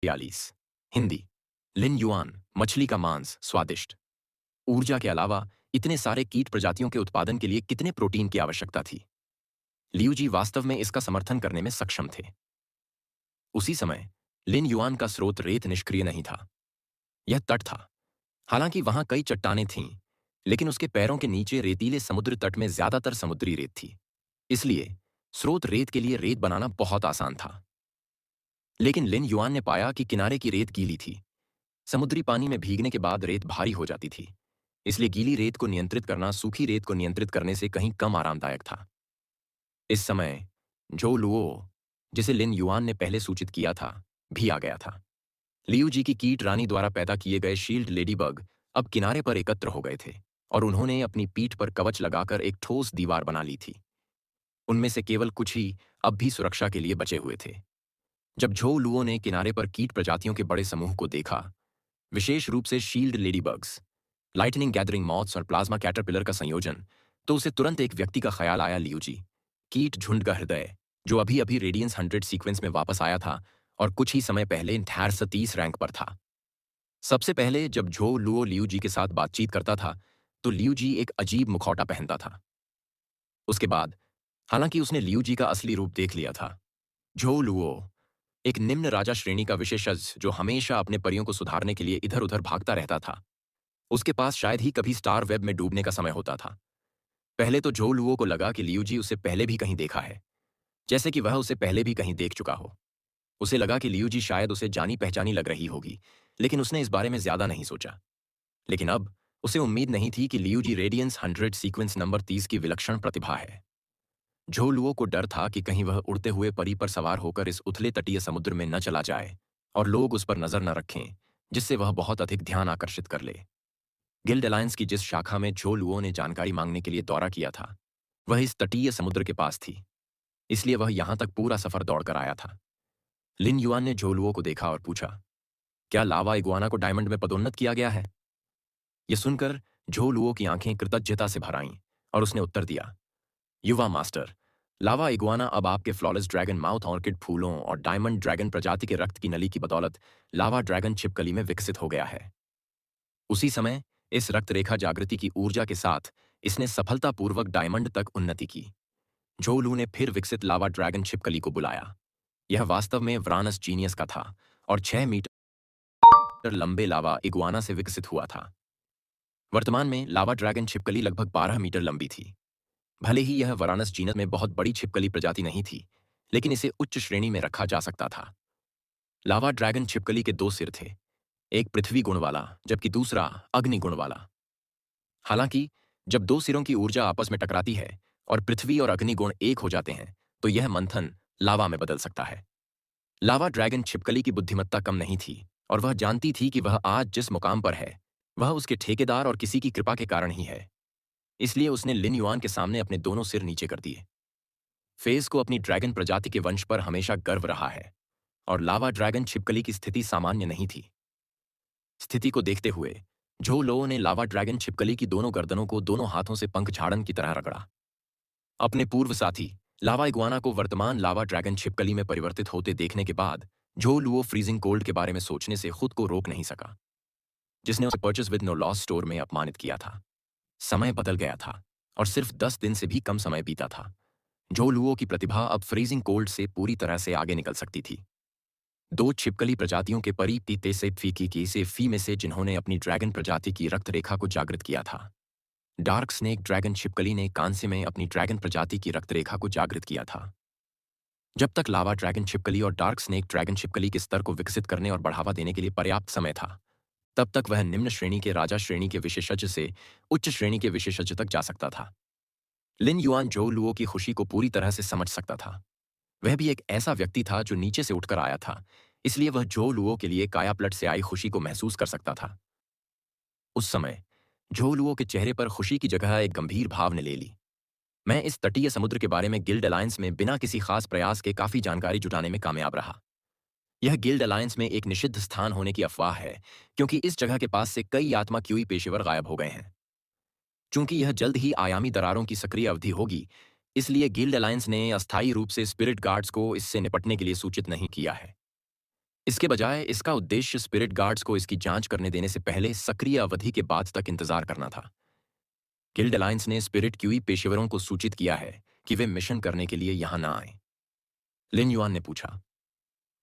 42। हिंदी। लिन yuan, मछली का मांस स्वादिष्ट। ऊर्जा के अलावा इतने सारे कीट प्रजातियों के उत्पादन के लिए कितने प्रोटीन की आवश्यकता थी? लियू जी वास्तव में इसका समर्थन करने में सक्षम थे। उसी समय लिन युआन का स्रोत रेत निष्क्रिय नहीं था। यह तट था। हालांकि वहां कई चट्टानें थीं, लेकिन उसके पैरों के नीचे रेतीले समुद्र तट में ज्यादातर समुद्री रेत थी। इसलिए स्रोत रेत के लिए रेत बनाना बहुत आसान था। लेकिन लिन युआन ने पाया कि किनारे की रेत गीली थी। समुद्री पानी में भीगने के बाद रेत भारी हो जाती थी। इसलिए गीली रेत को नियंत्रित करना सूखी रेत को नियंत्रित करने से कहीं कम आरामदायक था। इस समय जो लुओ, जिसे लिन युआन ने पहले सूचित किया था, भी आ गया था। लियू जी की कीट रानी द्वारा पैदा किए गए शील्ड लेडीबग अब किनारे पर एकत्र हो गए थे और उन्होंने अपनी पीठ पर कवच लगाकर एक ठोस दीवार बना ली थी। उनमें से केवल कुछ ही अब भी सुरक्षा के लिए बचे हुए थे। जब झो लुओ ने किनारे पर कीट प्रजातियों के बड़े समूह को देखा, विशेष रूप से shield ladybugs, lightning gathering moths और प्लाज्मा कैटरपिलर का संयोजन, तो उसे तुरंत एक व्यक्ति का ख्याल आया, लियू जी। कीट झुंड का हृदय, जो अभी अभी रेडियंस 100 सीक्वेंस में वापस आया था और कुछ ही समय पहले 30 रैंक पर था। सबसे पहले जब झो लुओ लियू जी के साथ बातचीत करता था, तो लियू जी एक अजीब मुखौटा पहनता था। उसके बाद, हालांकि उसने लियू जी का असली रूप देख लिया था। झो लुओ एक निम्न राजा श्रेणी का विशेषज्ञ जो हमेशा अपने परियों को सुधारने के लिए इधर उधर भागता रहता था। उसके पास शायद ही कभी स्टार वेब में डूबने का समय होता था। पहले तो झो लुओ को लगा कि लियू जी उसे पहले भी कहीं देखा है, जैसे कि वह उसे पहले भी कहीं देख चुका हो। उसे लगा कि लियू जी शायद उसे जानी पहचानी लग रही होगी, लेकिन उसने इस बारे में ज्यादा नहीं सोचा। लेकिन अब उसे उम्मीद नहीं थी कि लियू जी रेडियंस 100 सीक्वेंस नंबर 30 की विलक्षण प्रतिभा है। झो लुओ को डर था कि कहीं वह उड़ते हुए परी पर सवार होकर इस उथले तटीय समुद्र में न चला जाए और लोग उस पर नजर न रखें, जिससे वह बहुत अधिक ध्यान आकर्षित कर ले। गिल्ड अलायंस की जिस शाखा में झो लुओ ने जानकारी मांगने के लिए दौरा किया था, वह इस तटीय समुद्र के पास थी। इसलिए वह यहां तक पूरा सफर दौड़कर आया था। लिन युआन ने झो लुओ को देखा और पूछा, क्या लावा इगुआना को डायमंड में पदोन्नत किया गया है? यह सुनकर झो लुओ की आंखें कृतज्ञता से भर आईं और उसने उत्तर दिया, युवा मास्टर, लावा इगुआना अब आपके फ्लॉलेस ड्रैगन माउथ ऑर्किड फूलों और डायमंड ड्रैगन प्रजाति के रक्त की नली की बदौलत लावा ड्रैगन छिपकली में विकसित हो गया है। उसी समय इस रक्त रेखा जागृति की ऊर्जा के साथ इसने सफलतापूर्वक डायमंड तक उन्नति की। झोलू ने फिर विकसित लावा ड्रैगन छिपकली को बुलाया। यह वास्तव में व्रानस जीनियस का था और 6 मीटर लंबे लावा इगुआना से विकसित हुआ था। वर्तमान में लावा ड्रैगन छिपकली लगभग 12 मीटर लंबी थी। भले ही यह वरानस जीनस में बहुत बड़ी छिपकली प्रजाति नहीं थी, लेकिन इसे उच्च श्रेणी में रखा जा सकता था। लावा ड्रैगन छिपकली के 2 सिर थे, एक पृथ्वी गुण वाला जबकि दूसरा अग्नि गुण वाला। हालांकि जब 2 सिरों की ऊर्जा आपस में टकराती है और पृथ्वी और अग्नि गुण एक हो जाते हैं, तो यह मंथन लावा में बदल सकता है। लावा ड्रैगन छिपकली की बुद्धिमत्ता कम नहीं थी और वह जानती थी कि वह आज जिस मुकाम पर है, वह उसके ठेकेदार और किसी की कृपा के कारण ही है। इसलिए उसने लिन युआन के सामने अपने दोनों सिर नीचे कर दिए। फेस को अपनी ड्रैगन प्रजाति के वंश पर हमेशा गर्व रहा है और लावा ड्रैगन छिपकली की स्थिति सामान्य नहीं थी। स्थिति को देखते हुए झो लोओ ने लावा ड्रैगन छिपकली की दोनों गर्दनों को दोनों हाथों से पंख झाड़न की तरह रगड़ा। अपने पूर्व साथी लावा इगुआना को वर्तमान लावा ड्रैगन छिपकली में परिवर्तित होते देखने के बाद झो लुओ फ्रीजिंग कोल्ड के बारे में सोचने से खुद को रोक नहीं सका, जिसने उसे purchase with no loss store में अपमानित किया था। समय बदल गया था और सिर्फ 10 दिन से भी कम समय बीता था। झो लुओ की प्रतिभा अब फ्रीजिंग कोल्ड से पूरी तरह से आगे निकल सकती थी। 2 छिपकली प्रजातियों के परी पीते से फीकी की से फी में से जिन्होंने अपनी ड्रैगन प्रजाति की रक्त रेखा को जागृत किया था। डार्क स्नेक ड्रैगन छिपकली ने कांस्य में अपनी ड्रैगन प्रजाति की रक्त रेखा को जागृत किया था। जब तक लावा ड्रैगन छिपकली और डार्क स्नेक ड्रैगन छिपकली के स्तर को विकसित करने और बढ़ावा देने के लिए पर्याप्त समय था, तब तक वह निम्न श्रेणी के राजा श्रेणी के विशेषज्ञ से उच्च श्रेणी के विशेषज्ञ तक जा सकता था। लिन युआन झो लुओ की खुशी को पूरी तरह से समझ सकता था। वह भी एक ऐसा व्यक्ति था जो नीचे से उठकर आया था, इसलिए वह झो लुओ के लिए कायापलट से आई खुशी को महसूस कर सकता था। उस समय झो लुओ के चेहरे पर खुशी की जगह एक गंभीर भाव ने ले ली। मैं इस तटीय समुद्र के बारे में गिल्ड अलायंस में बिना किसी खास प्रयास के काफी जानकारी जुटाने में कामयाब रहा। यह गिल्ड अलायंस में एक निषिद्ध स्थान होने की अफवाह है, क्योंकि इस जगह के पास से कई आत्मा क्यूई पेशेवर गायब हो गए हैं। चूंकि यह जल्द ही आयामी दरारों की सक्रिय अवधि होगी, इसलिए गिल्ड अलायंस ने अस्थायी रूप से स्पिरिट गार्ड्स को इससे निपटने के लिए सूचित नहीं किया है। इसके बजाय इसका उद्देश्य स्पिरिट गार्ड्स को इसकी जांच करने देने से पहले सक्रिय अवधि के बाद तक इंतजार करना था। गिल्ड अलायंस ने स्पिरिट क्यूई पेशेवरों को सूचित किया है कि वे मिशन करने के लिए यहां ना आए। लिन युआन ने पूछा,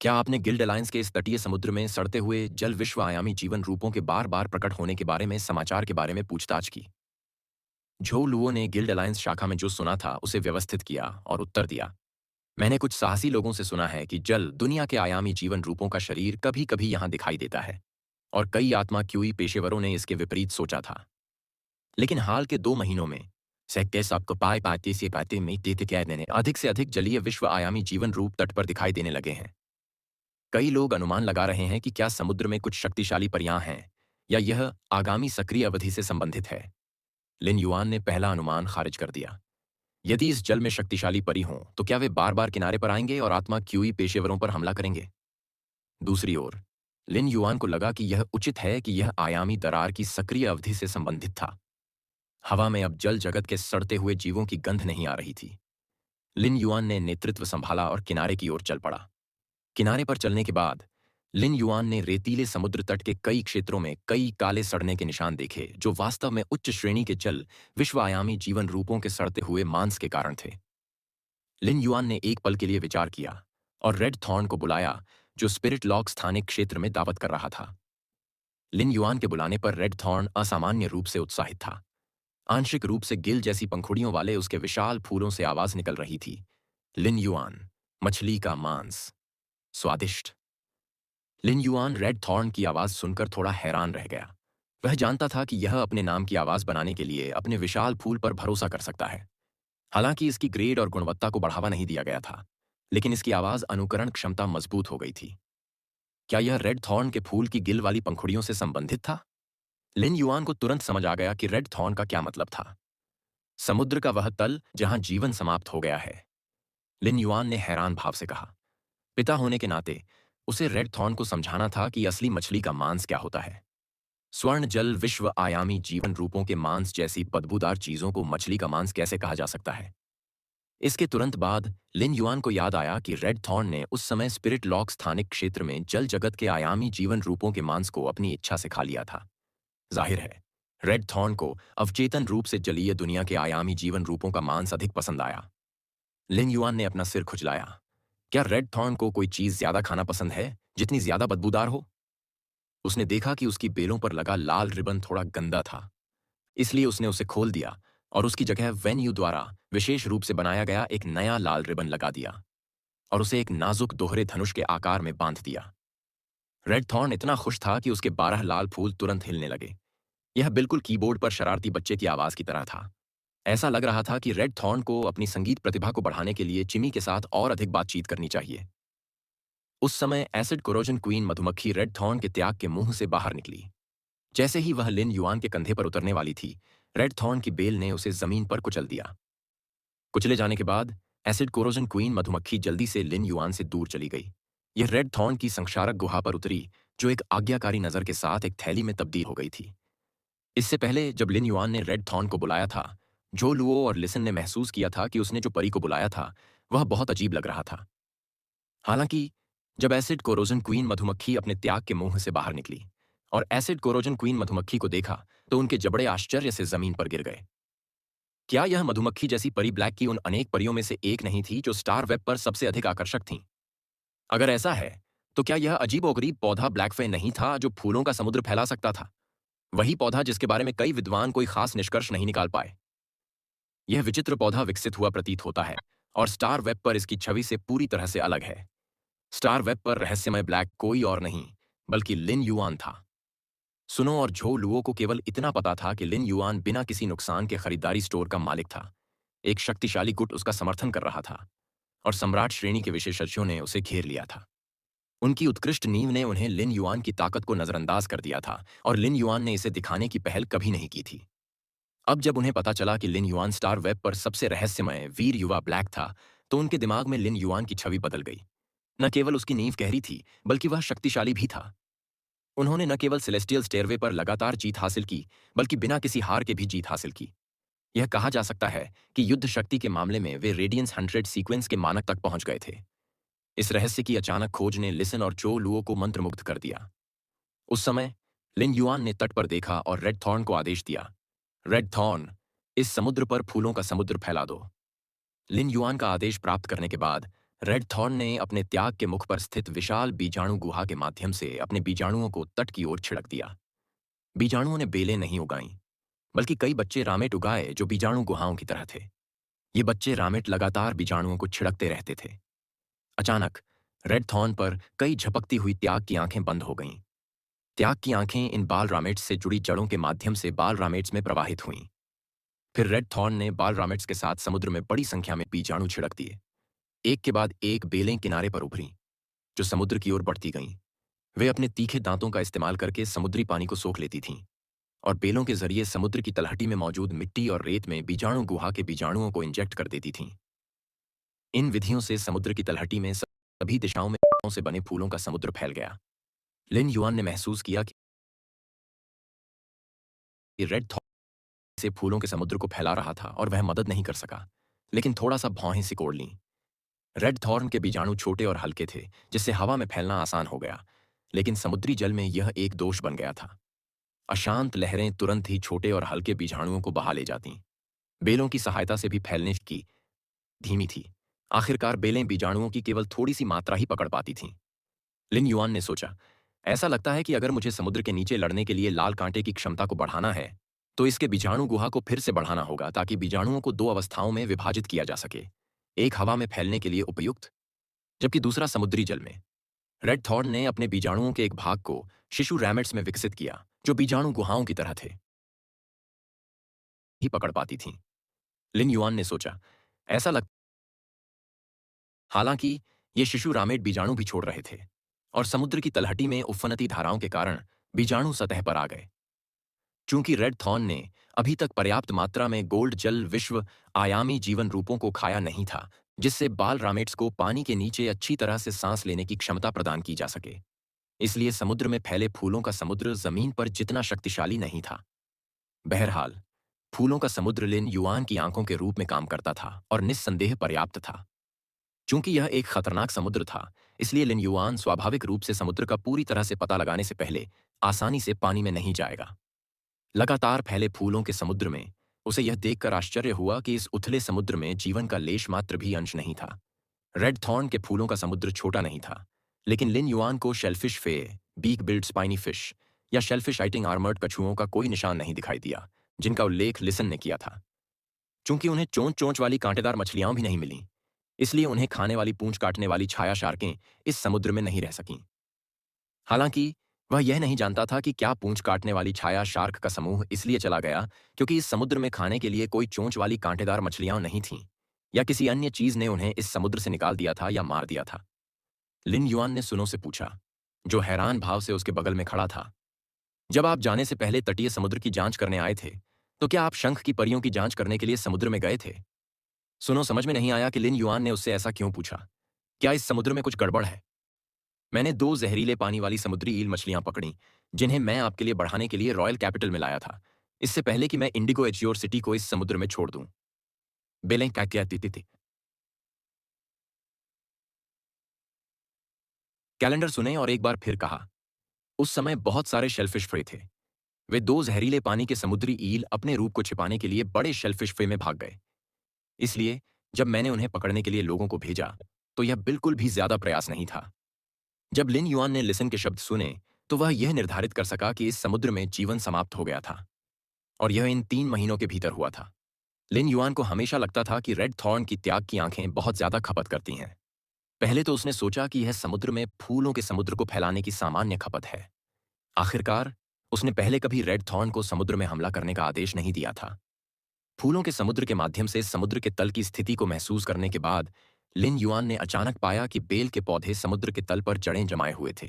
क्या आपने गिल्ड अलायंस के इस तटीय समुद्र में सड़ते हुए जल विश्व आयामी जीवन रूपों के बार बार प्रकट होने के बारे में समाचार के बारे में पूछताछ की? झो लुओ ने गिल्ड अलायंस शाखा में जो सुना था उसे व्यवस्थित किया और उत्तर दिया, मैंने कुछ साहसी लोगों से सुना है कि जल दुनिया के आयामी जीवन रूपों का शरीर कभी कभी यहां दिखाई देता है, और कई आत्मा क्यूई पेशेवरों ने इसके विपरीत सोचा था। लेकिन हाल के 2 महीनों में सेक्टे सबको पाए पाते से पाते में देते कहने ने अधिक से अधिक जलीय विश्व आयामी जीवन रूप तट पर दिखाई देने लगे हैं। कई लोग अनुमान लगा रहे हैं कि क्या समुद्र में कुछ शक्तिशाली परियां हैं, या यह आगामी सक्रिय अवधि से संबंधित है। लिन युआन ने पहला अनुमान खारिज कर दिया। यदि इस जल में शक्तिशाली परी हों तो क्या वे बार बार किनारे पर आएंगे और आत्मा क्यूई पेशेवरों पर हमला करेंगे? दूसरी ओर लिन युआन को लगा कि यह उचित है कि यह आयामी दरार की सक्रिय अवधि से संबंधित था। हवा में अब जल जगत के सड़ते हुए जीवों की गंध नहीं आ रही थी। लिन युआन ने नेतृत्व संभाला और किनारे की ओर चल पड़ा। किनारे पर चलने के बाद लिन युआन ने रेतीले समुद्र तट के कई क्षेत्रों में कई काले सड़ने के निशान देखे, जो वास्तव में उच्च श्रेणी के जल विश्व आयामी जीवन रूपों के सड़ते हुए मांस के कारण थे। लिन युआन ने एक पल के लिए विचार किया और रेड थॉर्न को बुलाया, जो स्पिरिट लॉक स्थानिक क्षेत्र में दावत कर रहा था। लिन युआन के बुलाने पर रेड थॉर्न असामान्य रूप से उत्साहित था। आंशिक रूप से गिल जैसी पंखुड़ियों वाले उसके विशाल फूलों से आवाज निकल रही थी, लिन युआन, मछली का मांस, स्वादिष्ट। लिन युआन रेड थॉर्न की आवाज सुनकर थोड़ा हैरान रह गया। वह जानता था कि यह अपने नाम की आवाज बनाने के लिए अपने विशाल फूल पर भरोसा कर सकता है। हालांकि इसकी ग्रेड और गुणवत्ता को बढ़ावा नहीं दिया गया था, लेकिन इसकी आवाज अनुकरण क्षमता मजबूत हो गई थी। क्या यह रेड थॉर्न के फूल की गिल वाली पंखुड़ियों से संबंधित था? लिन युआन को तुरंत समझ आ गया कि रेड थॉर्न का क्या मतलब था। समुद्र का वह तल जहां जीवन समाप्त हो गया है। लिन युआन ने हैरान भाव से कहा। पिता होने के नाते उसे रेड थॉर्न को समझाना था कि असली मछली का मांस क्या होता है। स्वर्ण जल विश्व आयामी जीवन रूपों के मांस जैसी बदबूदार चीजों को मछली का मांस कैसे कहा जा सकता है? इसके तुरंत बाद लिन युआन को याद आया कि रेड थॉर्न ने उस समय स्पिरिट लॉक स्थानिक क्षेत्र में जल जगत के आयामी जीवन रूपों के मांस को अपनी इच्छा से खा लिया था। जाहिर है, रेड थॉर्न को अवचेतन रूप से जलीय दुनिया के आयामी जीवन रूपों का मांस अधिक पसंद आया। लिन युआन ने अपना सिर खुजलाया। क्या रेड थॉर्न को कोई चीज ज्यादा खाना पसंद है, जितनी ज्यादा बदबूदार हो? उसने देखा कि उसकी बेलों पर लगा लाल रिबन थोड़ा गंदा था, इसलिए उसने उसे खोल दिया और उसकी जगह वेन्यू द्वारा विशेष रूप से बनाया गया एक नया लाल रिबन लगा दिया और उसे एक नाजुक दोहरे धनुष के आकार में बांध दिया। रेड थॉर्न इतना खुश था कि उसके 12 लाल फूल तुरंत हिलने लगे। यह बिल्कुल कीबोर्ड पर शरारती बच्चे की आवाज की तरह था। ऐसा लग रहा था कि रेड थॉर्न को अपनी संगीत प्रतिभा को बढ़ाने के लिए चिमी के साथ और अधिक बातचीत करनी चाहिए। उस समय एसिड कोरोजन क्वीन मधुमक्खी रेड थॉर्न के त्याग के मुंह से बाहर निकली। जैसे ही वह लिन युआन के कंधे पर उतरने वाली थी, रेड थॉर्न की बेल ने उसे जमीन पर कुचल दिया। कुचले जाने के बाद एसिड कोरोजन क्वीन मधुमक्खी जल्दी से लिन युआन से दूर चली गई। यह रेड थॉर्न की संक्षारक गुहा पर उतरी, जो एक आज्ञाकारी नजर के साथ एक थैली में तब्दील हो गई थी। इससे पहले जब लिन युआन ने रेड थॉर्न को बुलाया था, जो लुओ और लिसन ने महसूस किया था कि उसने जो परी को बुलाया था वह बहुत अजीब लग रहा था। हालांकि जब एसिड कोरोजन क्वीन मधुमक्खी अपने त्याग के मुंह से बाहर निकली और एसिड कोरोजन क्वीन मधुमक्खी को देखा, तो उनके जबड़े आश्चर्य से जमीन पर गिर गए। क्या यह मधुमक्खी जैसी परी ब्लैक की उन अनेक परियों में से एक नहीं थी जो स्टार वेब पर सबसे अधिक आकर्षक थीं? अगर ऐसा है, तो क्या यह अजीबोगरीब पौधा ब्लैकफे नहीं था जो फूलों का समुद्र फैला सकता था? वही पौधा जिसके बारे में कई विद्वान कोई खास निष्कर्ष नहीं निकाल पाए। यह विचित्र पौधा विकसित हुआ प्रतीत होता है और स्टार वेब पर इसकी छवि से पूरी तरह से अलग है। स्टार वेब पर रहस्यमय ब्लैक कोई और नहीं बल्कि लिन युआन था। सुनो और झो लुओ को केवल इतना पता था कि लिन युआन बिना किसी नुकसान के खरीदारी स्टोर का मालिक था। एक शक्तिशाली गुट उसका समर्थन कर रहा था और सम्राट श्रेणी के विशेषज्ञों ने उसे घेर लिया था। उनकी उत्कृष्ट नींव ने उन्हें लिन युआन की ताकत को नजरअंदाज कर दिया था और लिन युआन ने इसे दिखाने की पहल कभी नहीं की थी। अब जब उन्हें पता चला कि लिन युआन स्टार वेब पर सबसे रहस्यमय वीर युवा ब्लैक था, तो उनके दिमाग में लिन युआन की छवि बदल गई। न केवल उसकी नींव गहरी थी, बल्कि वह शक्तिशाली भी था। उन्होंने न केवल सेलेस्टियल स्टेयरवे पर लगातार जीत हासिल की, बल्कि बिना किसी हार के भी जीत हासिल की। यह कहा जा सकता है कि युद्ध शक्ति के मामले में वे रेडियंस 100 सीक्वेंस के मानक तक पहुंच गए थे। इस रहस्य की अचानक खोज ने लिसन और चो लुओ को मंत्रमुग्ध कर दिया। उस समय लिन युआन ने तट पर देखा और रेड थॉर्न को आदेश दिया, रेड थॉर्न, इस समुद्र पर फूलों का समुद्र फैला दो। लिन युआन का आदेश प्राप्त करने के बाद रेड थॉर्न ने अपने त्याग के मुख पर स्थित विशाल बीजाणु गुहा के माध्यम से अपने बीजाणुओं को तट की ओर छिड़क दिया। बीजाणुओं ने बेलें नहीं उगाईं, बल्कि कई बच्चे रामेट उगाए जो बीजाणु गुहाओं की तरह थे। ये बच्चे रामेट लगातार बीजाणुओं को छिड़कते रहते थे। अचानक रेड थॉर्न पर कई झपकती हुई त्याग की आंखें बंद हो गईं। त्याग की आंखें इन बाल रामेट्स से जुड़ी जड़ों के माध्यम से बाल रामेट्स में प्रवाहित हुईं। फिर रेड थॉर्न ने बाल रामेट्स के साथ समुद्र में बड़ी संख्या में बीजाणु छिड़क दिए। एक के बाद एक बेलें किनारे पर उभरीं, जो समुद्र की ओर बढ़ती गईं। वे अपने तीखे दांतों का इस्तेमाल करके समुद्री पानी को सोख लेती थीं और बेलों के जरिए समुद्र की तलहटी में मौजूद मिट्टी और रेत में बीजाणु गुहा के बीजाणुओं को इंजेक्ट कर देती थीं। इन विधियों से समुद्र की तलहटी में सभी दिशाओं में से बने फूलों का समुद्र फैल गया। लिन युआन ने महसूस किया कि रेड थॉर्न से फूलों के समुद्र को फैला रहा था और वह मदद नहीं कर सका, लेकिन थोड़ा सा भौहें सिकोड़ लीं। रेड थॉर्न के बीजाणु छोटे और हल्के थे, जिससे हवा में फैलना आसान हो गया, लेकिन समुद्री जल में यह एक दोष बन गया था। अशांत लहरें तुरंत ही छोटे और हल्के बीजाणुओं को बहा ले जातीं। बेलों की सहायता से भी फैलने की धीमी थी। आखिरकार बेलें बीजाणुओं की केवल थोड़ी सी मात्रा ही पकड़ पाती थीं। लिन युआन ने सोचा, ऐसा लगता है कि अगर मुझे समुद्र के नीचे लड़ने के लिए लाल कांटे की क्षमता को बढ़ाना है, तो इसके बीजाणु गुहा को फिर से बढ़ाना होगा ताकि बीजाणुओं को दो अवस्थाओं में विभाजित किया जा सके, एक हवा में फैलने के लिए उपयुक्त, जबकि दूसरा समुद्री जल में। रेड थॉर्न ने अपने बीजाणुओं के एक भाग को शिशु रैमेट्स में विकसित किया, जो बीजाणु गुहाओं की तरह थे ही पकड़ पाती थीं। लिन युआन ने सोचा, ऐसा लग हालांकि ये शिशु रामेट बीजाणु भी छोड़ रहे थे और समुद्र की तलहटी में उफनती धाराओं के कारण बीजाणु सतह पर आ गए। चूंकि रेड थॉर्न ने अभी तक पर्याप्त मात्रा में गोल्ड जल विश्व आयामी जीवन रूपों को खाया नहीं था, जिससे बाल रामेट्स को पानी के नीचे अच्छी तरह से सांस लेने की क्षमता प्रदान की जा सके, इसलिए समुद्र में फैले फूलों का समुद्र जमीन पर जितना शक्तिशाली नहीं था। बहरहाल, फूलों का समुद्र लिन युआन की आंखों के रूप में काम करता था और निस्संदेह पर्याप्त था। चूंकि यह एक खतरनाक समुद्र था, इसलिए लिन युआन स्वाभाविक रूप से समुद्र का पूरी तरह से पता लगाने से पहले आसानी से पानी में नहीं जाएगा। लगातार फैले फूलों के समुद्र में उसे यह देखकर आश्चर्य हुआ कि इस उथले समुद्र में जीवन का लेश मात्र भी अंश नहीं था। रेड थॉर्न के फूलों का समुद्र छोटा नहीं था, लेकिन लिन युआन को शेलफिश फे, बीक बिल्ड स्पाइनी फिश या शेलफिश आइटिंग आर्मर्ड कछुओं का कोई निशान नहीं दिखाई दिया, जिनका उल्लेख लिसन ने किया था। चूंकि उन्हें चोंच चोंच वाली कांटेदार मछलियां भी नहीं मिलीं, इसलिए उन्हें खाने वाली पूंछ काटने वाली छाया शार्कें इस समुद्र में नहीं रह सकीं। हालांकि वह यह नहीं जानता था कि क्या पूंछ काटने वाली छाया शार्क का समूह इसलिए चला गया क्योंकि इस समुद्र में खाने के लिए कोई चोंच वाली कांटेदार मछलियां नहीं थीं, या किसी अन्य चीज ने उन्हें इस समुद्र से निकाल दिया था या मार दिया था। लिन युआन ने सुनो से पूछा, जो हैरान भाव से उसके बगल में खड़ा था, जब आप जाने से पहले तटीय समुद्र की जांच करने आए थे, तो क्या आप शंख की परियों की जांच करने के लिए समुद्र में गए थे? सुनो समझ में नहीं आया कि लिन युआन ने उससे ऐसा क्यों पूछा। क्या इस समुद्र में कुछ गड़बड़ है? मैंने दो जहरीले पानी वाली समुद्री ईल मछलियां पकड़ी, जिन्हें मैं आपके लिए बढ़ाने के लिए रॉयल कैपिटल में लाया था, इससे पहले कि मैं इंडिगो एज्योर सिटी को इस समुद्र में छोड़ दूं। बेलें क्या कहती थी? कैलेंडर सुने और एक बार फिर कहा। उस समय बहुत सारे शेलफिश फ्रे थे। वे दो जहरीले पानी के समुद्री ईल अपने रूप को छिपाने के लिए बड़े शेलफिश फ्रे में भाग गए। इसलिए जब मैंने उन्हें पकड़ने के लिए लोगों को भेजा, तो यह बिल्कुल भी ज्यादा प्रयास नहीं था। जब लिन युआन ने लिसन के शब्द सुने, तो वह यह निर्धारित कर सका कि इस समुद्र में जीवन समाप्त हो गया था, और यह इन 3 महीनों के भीतर हुआ था। लिन युआन को हमेशा लगता था कि रेड थॉर्न की त्याग की आंखें बहुत ज्यादा खपत करती हैं। पहले तो उसने सोचा कि यह समुद्र में फूलों के समुद्र को फैलाने की सामान्य खपत है। आखिरकार उसने पहले कभी रेड थॉर्न को समुद्र में हमला करने का आदेश नहीं दिया था। फूलों के समुद्र के माध्यम से समुद्र के तल की स्थिति को महसूस करने के बाद लिन युआन ने अचानक पाया कि बेल के पौधे समुद्र के तल पर जड़ें जमाए हुए थे।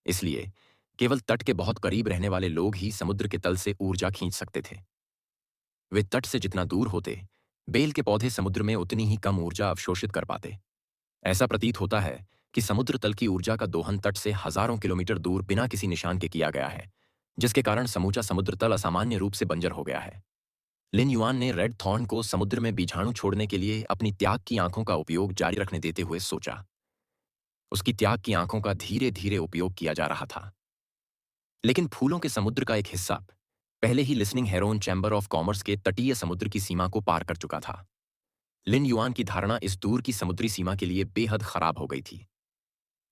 इसलिए केवल तट के बहुत करीब रहने वाले लोग ही समुद्र के तल से ऊर्जा खींच सकते थे। वे तट से जितना दूर होते, बेल के पौधे समुद्र में उतनी ही कम ऊर्जा अवशोषित कर पाते। ऐसा प्रतीत होता है कि समुद्र तल की ऊर्जा का दोहन तट से हजारों किलोमीटर दूर बिना किसी निशान के किया गया है, जिसके कारण समूचा समुद्र तल असामान्य रूप से बंजर हो गया है। लिन युआन ने रेड थॉर्न को समुद्र में बीजाणु छोड़ने के लिए अपनी त्याग की आंखों का उपयोग जारी रखने देते हुए सोचा, उसकी त्याग की आंखों का धीरे धीरे उपयोग किया जा रहा था। लेकिन फूलों के समुद्र का एक हिस्सा पहले ही listening heron chamber of commerce के तटीय समुद्र की सीमा को पार कर चुका था। लिन युआन की धारणा इस दूर की समुद्री सीमा के लिए बेहद खराब हो गई थी।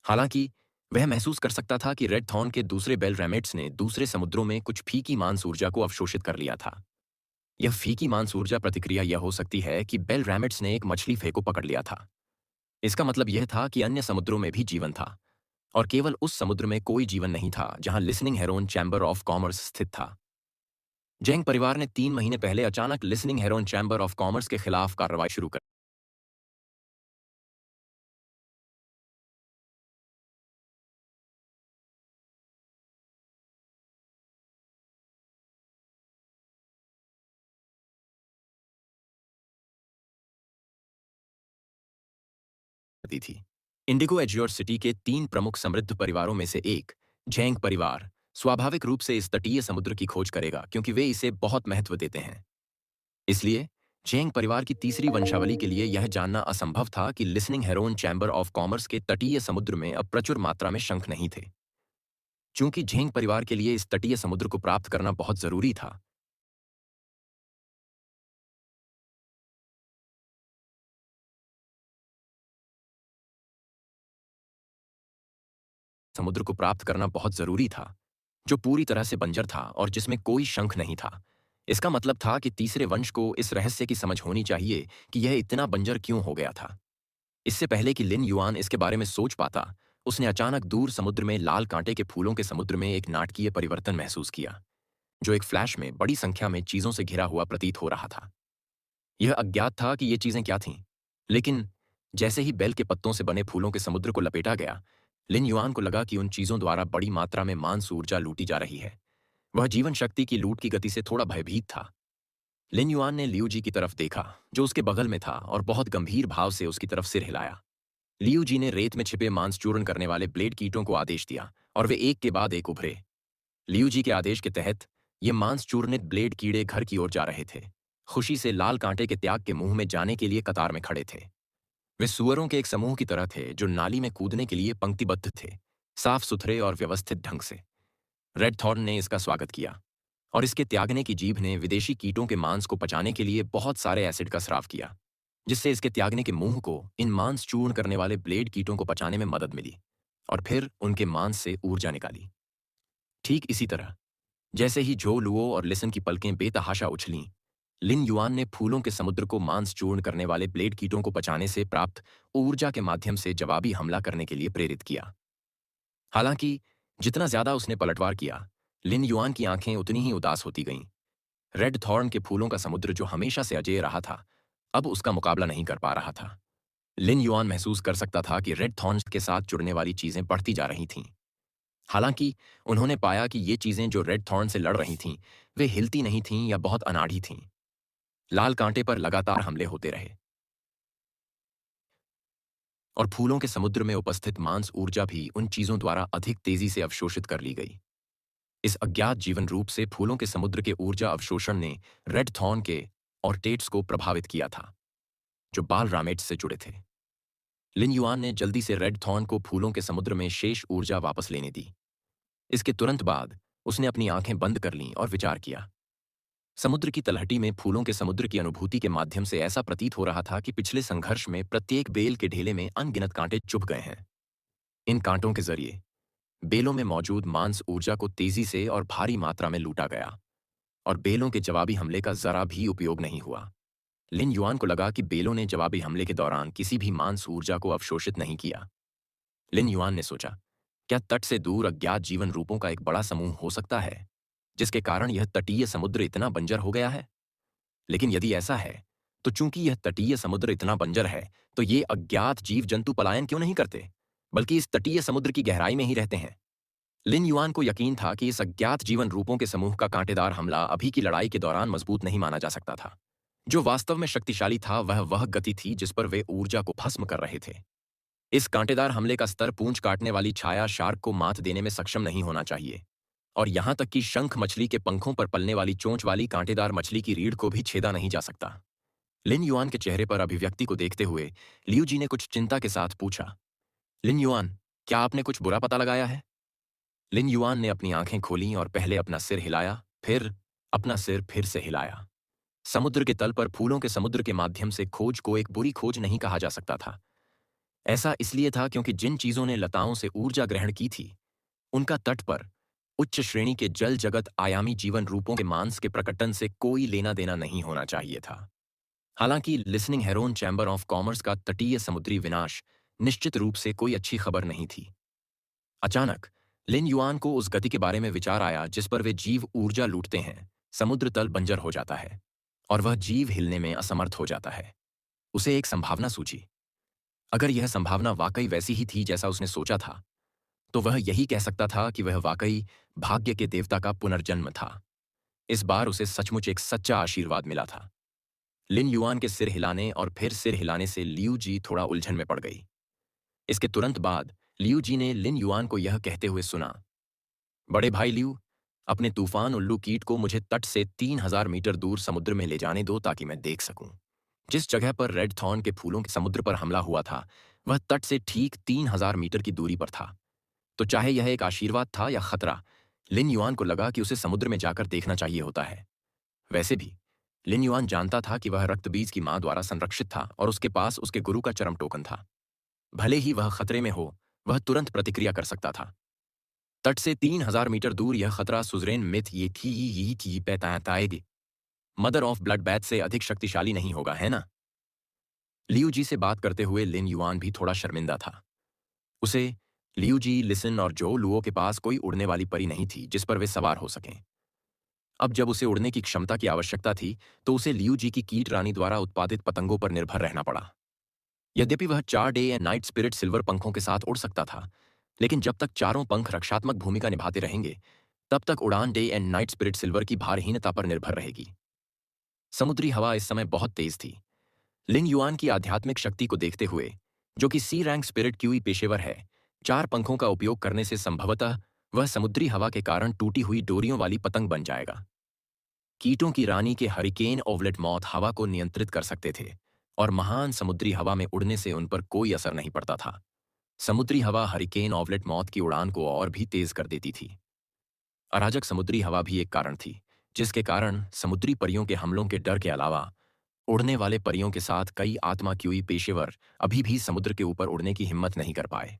हालांकि वह महसूस कर सकता था कि रेड थॉर्न के दूसरे बेल रैमेट्स ने दूसरे समुद्रों में कुछ फीकी मांस ऊर्जा को अवशोषित कर लिया था। यह फीकी मांस ऊर्जा प्रतिक्रिया यह हो सकती है कि बेल रैमेट्स ने एक मछली फे को पकड़ लिया था। इसका मतलब यह था कि अन्य समुद्रों में भी जीवन था और केवल उस समुद्र में कोई जीवन नहीं था जहां listening heron chamber of commerce स्थित था। जेंग परिवार ने 3 महीने पहले अचानक listening heron chamber of commerce के खिलाफ कार्रवाई शुरू कर दी थी। इंडिगो एज्योर सिटी के 3 प्रमुख समृद्ध परिवारों में से एक, झेंग परिवार, स्वाभाविक रूप से इस तटीय समुद्र की खोज करेगा क्योंकि वे इसे बहुत महत्व देते हैं। इसलिए झेंग परिवार की तीसरी वंशावली के लिए यह जानना असंभव था कि listening heron chamber of commerce के तटीय समुद्र में अब प्रचुर मात्रा में शंख नहीं थे। चूंकि झेंग परिवार के लिए इस तटीय समुद्र को प्राप्त करना बहुत जरूरी था, समुद्र को प्राप्त करना बहुत जरूरी था, जो पूरी तरह से बंजर था और जिसमें कोई शंख नहीं था। इसका मतलब था कि तीसरे वंश को इस रहस्य की समझ होनी चाहिए कि यह इतना बंजर क्यों हो गया था। इससे पहले कि लिन युआन इसके बारे में सोच पाता, उसने अचानक दूर समुद्र में लाल कांटे के फूलों के समुद्र में एक नाटकीय परिवर्तन महसूस किया, जो एक फ्लैश में बड़ी संख्या में चीजों से घिरा हुआ प्रतीत हो रहा था। यह अज्ञात था कि ये चीजें क्या थीं, लेकिन जैसे ही बेल के पत्तों से बने फूलों के समुद्र को लपेटा गया, लिन युआन को लगा कि उन चीजों द्वारा बड़ी मात्रा में मांस ऊर्जा लूटी जा रही है। वह जीवन शक्ति की लूट की गति से थोड़ा भयभीत था। लिन युआन ने लियू जी की तरफ देखा, जो उसके बगल में था, और बहुत गंभीर भाव से उसकी तरफ सिर हिलाया। लियू जी ने रेत में छिपे मांस चूर्ण करने वाले ब्लेड कीटों को आदेश दिया और वे एक के बाद एक उभरे। लियू जी के आदेश के तहत ये मांस चूर्णित ब्लेड कीड़े घर की ओर जा रहे थे, खुशी से लाल कांटे के त्याग के मुंह में जाने के लिए कतार में खड़े थे। वे सुअरों के एक समूह की तरह थे जो नाली में कूदने के लिए पंक्तिबद्ध थे, साफ सुथरे और व्यवस्थित ढंग से। रेड थॉर्न ने इसका स्वागत किया और इसके त्यागने की जीभ ने विदेशी कीटों के मांस को पचाने के लिए बहुत सारे एसिड का स्राव किया, जिससे इसके त्यागने के मुंह को इन मांस चूर्ण करने वाले ब्लेड कीटों को पचाने में मदद मिली और फिर उनके मांस से ऊर्जा निकाली। ठीक इसी तरह जैसे ही झो लुओ और लिसन की पलकें बेतहाशा उछलीं, लिन युआन ने फूलों के समुद्र को मांस चूर्ण करने वाले ब्लेड कीटों को पचाने से प्राप्त ऊर्जा के माध्यम से जवाबी हमला करने के लिए प्रेरित किया। हालांकि जितना ज्यादा उसने पलटवार किया, लिन युआन की आंखें उतनी ही उदास होती गईं। रेड थॉर्न के फूलों का समुद्र जो हमेशा से अजेय रहा था, अब उसका मुकाबला नहीं कर पा रहा था। लिन युआन महसूस कर सकता था कि रेड थॉर्न के साथ जुड़ने वाली चीजें बढ़ती जा रही थीं। हालांकि उन्होंने पाया कि ये चीजें जो रेड थॉर्न से लड़ रही थीं, वे हिलती नहीं थीं या बहुत अनाड़ी थीं। लाल कांटे पर लगातार हमले होते रहे और फूलों के समुद्र में उपस्थित मांस ऊर्जा भी उन चीजों द्वारा अधिक तेजी से अवशोषित कर ली गई। इस अज्ञात जीवन रूप से फूलों के समुद्र के ऊर्जा अवशोषण ने रेड थॉर्न के और टेट्स को प्रभावित किया था, जो बाल रामेट्स से जुड़े थे। लिन युआन ने जल्दी से रेड थॉर्न को फूलों के समुद्र में शेष ऊर्जा वापस लेने दी। इसके तुरंत बाद उसने अपनी आंखें बंद कर लीं और विचार किया। समुद्र की तलहटी में फूलों के समुद्र की अनुभूति के माध्यम से ऐसा प्रतीत हो रहा था कि पिछले संघर्ष में प्रत्येक बेल के ढेले में अनगिनत कांटे चुभ गए हैं। इन कांटों के जरिए बेलों में मौजूद मांस ऊर्जा को तेजी से और भारी मात्रा में लूटा गया और बेलों के जवाबी हमले का जरा भी उपयोग नहीं हुआ। लिन युआन को लगा कि बेलों ने जवाबी हमले के दौरान किसी भी मांस ऊर्जा को अवशोषित नहीं किया। लिन युआन ने सोचा, क्या तट से दूर अज्ञात जीवन रूपों का एक बड़ा समूह हो सकता है, जिसके कारण यह तटीय समुद्र इतना बंजर हो गया है? लेकिन यदि ऐसा है, तो चूंकि यह तटीय समुद्र इतना बंजर है, तो ये अज्ञात जीव जंतु पलायन क्यों नहीं करते, बल्कि इस तटीय समुद्र की गहराई में ही रहते हैं? लिन युआन को यकीन था कि इस अज्ञात जीवन रूपों के समूह का कांटेदार हमला अभी की लड़ाई के दौरान मजबूत नहीं माना जा सकता था। जो वास्तव में शक्तिशाली था वह गति थी जिस पर वे ऊर्जा को भस्म कर रहे थे। इस कांटेदार हमले का स्तर पूंछ काटने वाली छाया शार्क को मात देने में सक्षम नहीं होना चाहिए, और यहां तक कि शंख मछली के पंखों पर पलने वाली चोंच वाली कांटेदार मछली की रीढ़ को भी छेदा नहीं जा सकता। लिन युआन के चेहरे पर अभिव्यक्ति को देखते हुए लियू जी ने कुछ चिंता के साथ पूछा, लिन युआन, क्या आपने कुछ बुरा पता लगाया है? लिन युआन ने अपनी आंखें खोलीं और पहले अपना सिर हिलाया, फिर अपना सिर फिर से हिलाया। समुद्र के तल पर फूलों के समुद्र के माध्यम से खोज को एक बुरी खोज नहीं कहा जा सकता था। ऐसा इसलिए था क्योंकि जिन चीजों ने लताओं से ऊर्जा ग्रहण की थी, उनका तट पर उच्च श्रेणी के जल जगत आयामी जीवन रूपों के मांस के प्रकटन से कोई लेना देना नहीं होना चाहिए था। हालांकि listening heron chamber of commerce का तटीय समुद्री विनाश निश्चित रूप से कोई अच्छी खबर नहीं थी। अचानक लिन युआन को उस गति के बारे में विचार आया जिस पर वे जीव ऊर्जा लूटते हैं। समुद्र तल बंजर हो जाता है और वह जीव हिलने में असमर्थ हो जाता है। उसे एक संभावना सूझी। अगर यह संभावना वाकई वैसी ही थी जैसा उसने सोचा था, तो वह यही कह सकता था कि वह वाकई भाग्य के देवता का पुनर्जन्म था। इस बार उसे सचमुच एक सच्चा आशीर्वाद मिला था। लिन युआन के सिर हिलाने और फिर सिर हिलाने से लियू जी थोड़ा उलझन में पड़ गई। इसके तुरंत बाद लियू जी ने लिन युआन को यह कहते हुए सुना, बड़े भाई लियू, अपने तूफान उल्लू कीट को मुझे तट से 3000 मीटर दूर समुद्र में ले जाने दो ताकि मैं देख सकूं। जिस जगह पर रेड थॉर्न के फूलों के समुद्र पर हमला हुआ था, वह तट से ठीक 3000 मीटर की दूरी पर था। तो चाहे यह एक आशीर्वाद था या खतरा, लिन युआन को लगा कि उसे समुद्र में जाकर देखना चाहिए होता है। वैसे भी लिन युआन जानता था कि वह रक्तबीज की मां द्वारा संरक्षित था और उसके पास उसके गुरु का चरम टोकन था। भले ही वह खतरे में हो, वह तुरंत प्रतिक्रिया कर सकता था। तट से 3000 मीटर दूर यह खतरा सुजरेन मिथ ये थी पैताएगी मदर ऑफ ब्लड बैथ से अधिक शक्तिशाली नहीं होगा, है ना? लियू जी से बात करते हुए लिन युआन भी थोड़ा शर्मिंदा था। उसे लियू जी, लिसन और जो लुओ के पास कोई उड़ने वाली परी नहीं थी जिस पर वे सवार हो सकें। अब जब उसे उड़ने की क्षमता की आवश्यकता थी, तो उसे लियू जी की कीट रानी द्वारा उत्पादित पतंगों पर निर्भर रहना पड़ा। यद्यपि वह 4 day and night spirit silver पंखों के साथ उड़ सकता था, लेकिन जब तक चारों पंख रक्षात्मक भूमिका निभाते रहेंगे, तब तक उड़ान day and night spirit silver की भारहीनता पर निर्भर रहेगी। समुद्री हवा इस समय बहुत तेज थी। लिन युआन की आध्यात्मिक शक्ति को देखते हुए, जो कि सी रैंक स्पिरिट क्यूई पेशेवर है, 4 पंखों का उपयोग करने से संभवतः वह समुद्री हवा के कारण टूटी हुई डोरियों वाली पतंग बन जाएगा। कीटों की रानी के हरिकेन ओवलेट मॉथ हवा को नियंत्रित कर सकते थे और महान समुद्री हवा में उड़ने से उन पर कोई असर नहीं पड़ता था। समुद्री हवा हरिकेन ओवलेट मॉथ की उड़ान को और भी तेज कर देती थी। अराजक समुद्री हवा भी एक कारण थी, जिसके कारण समुद्री परियों के हमलों के डर के अलावा उड़ने वाले परियों के साथ कई आत्मा क्यूई पेशेवर अभी भी समुद्र के ऊपर उड़ने की हिम्मत नहीं कर पाए।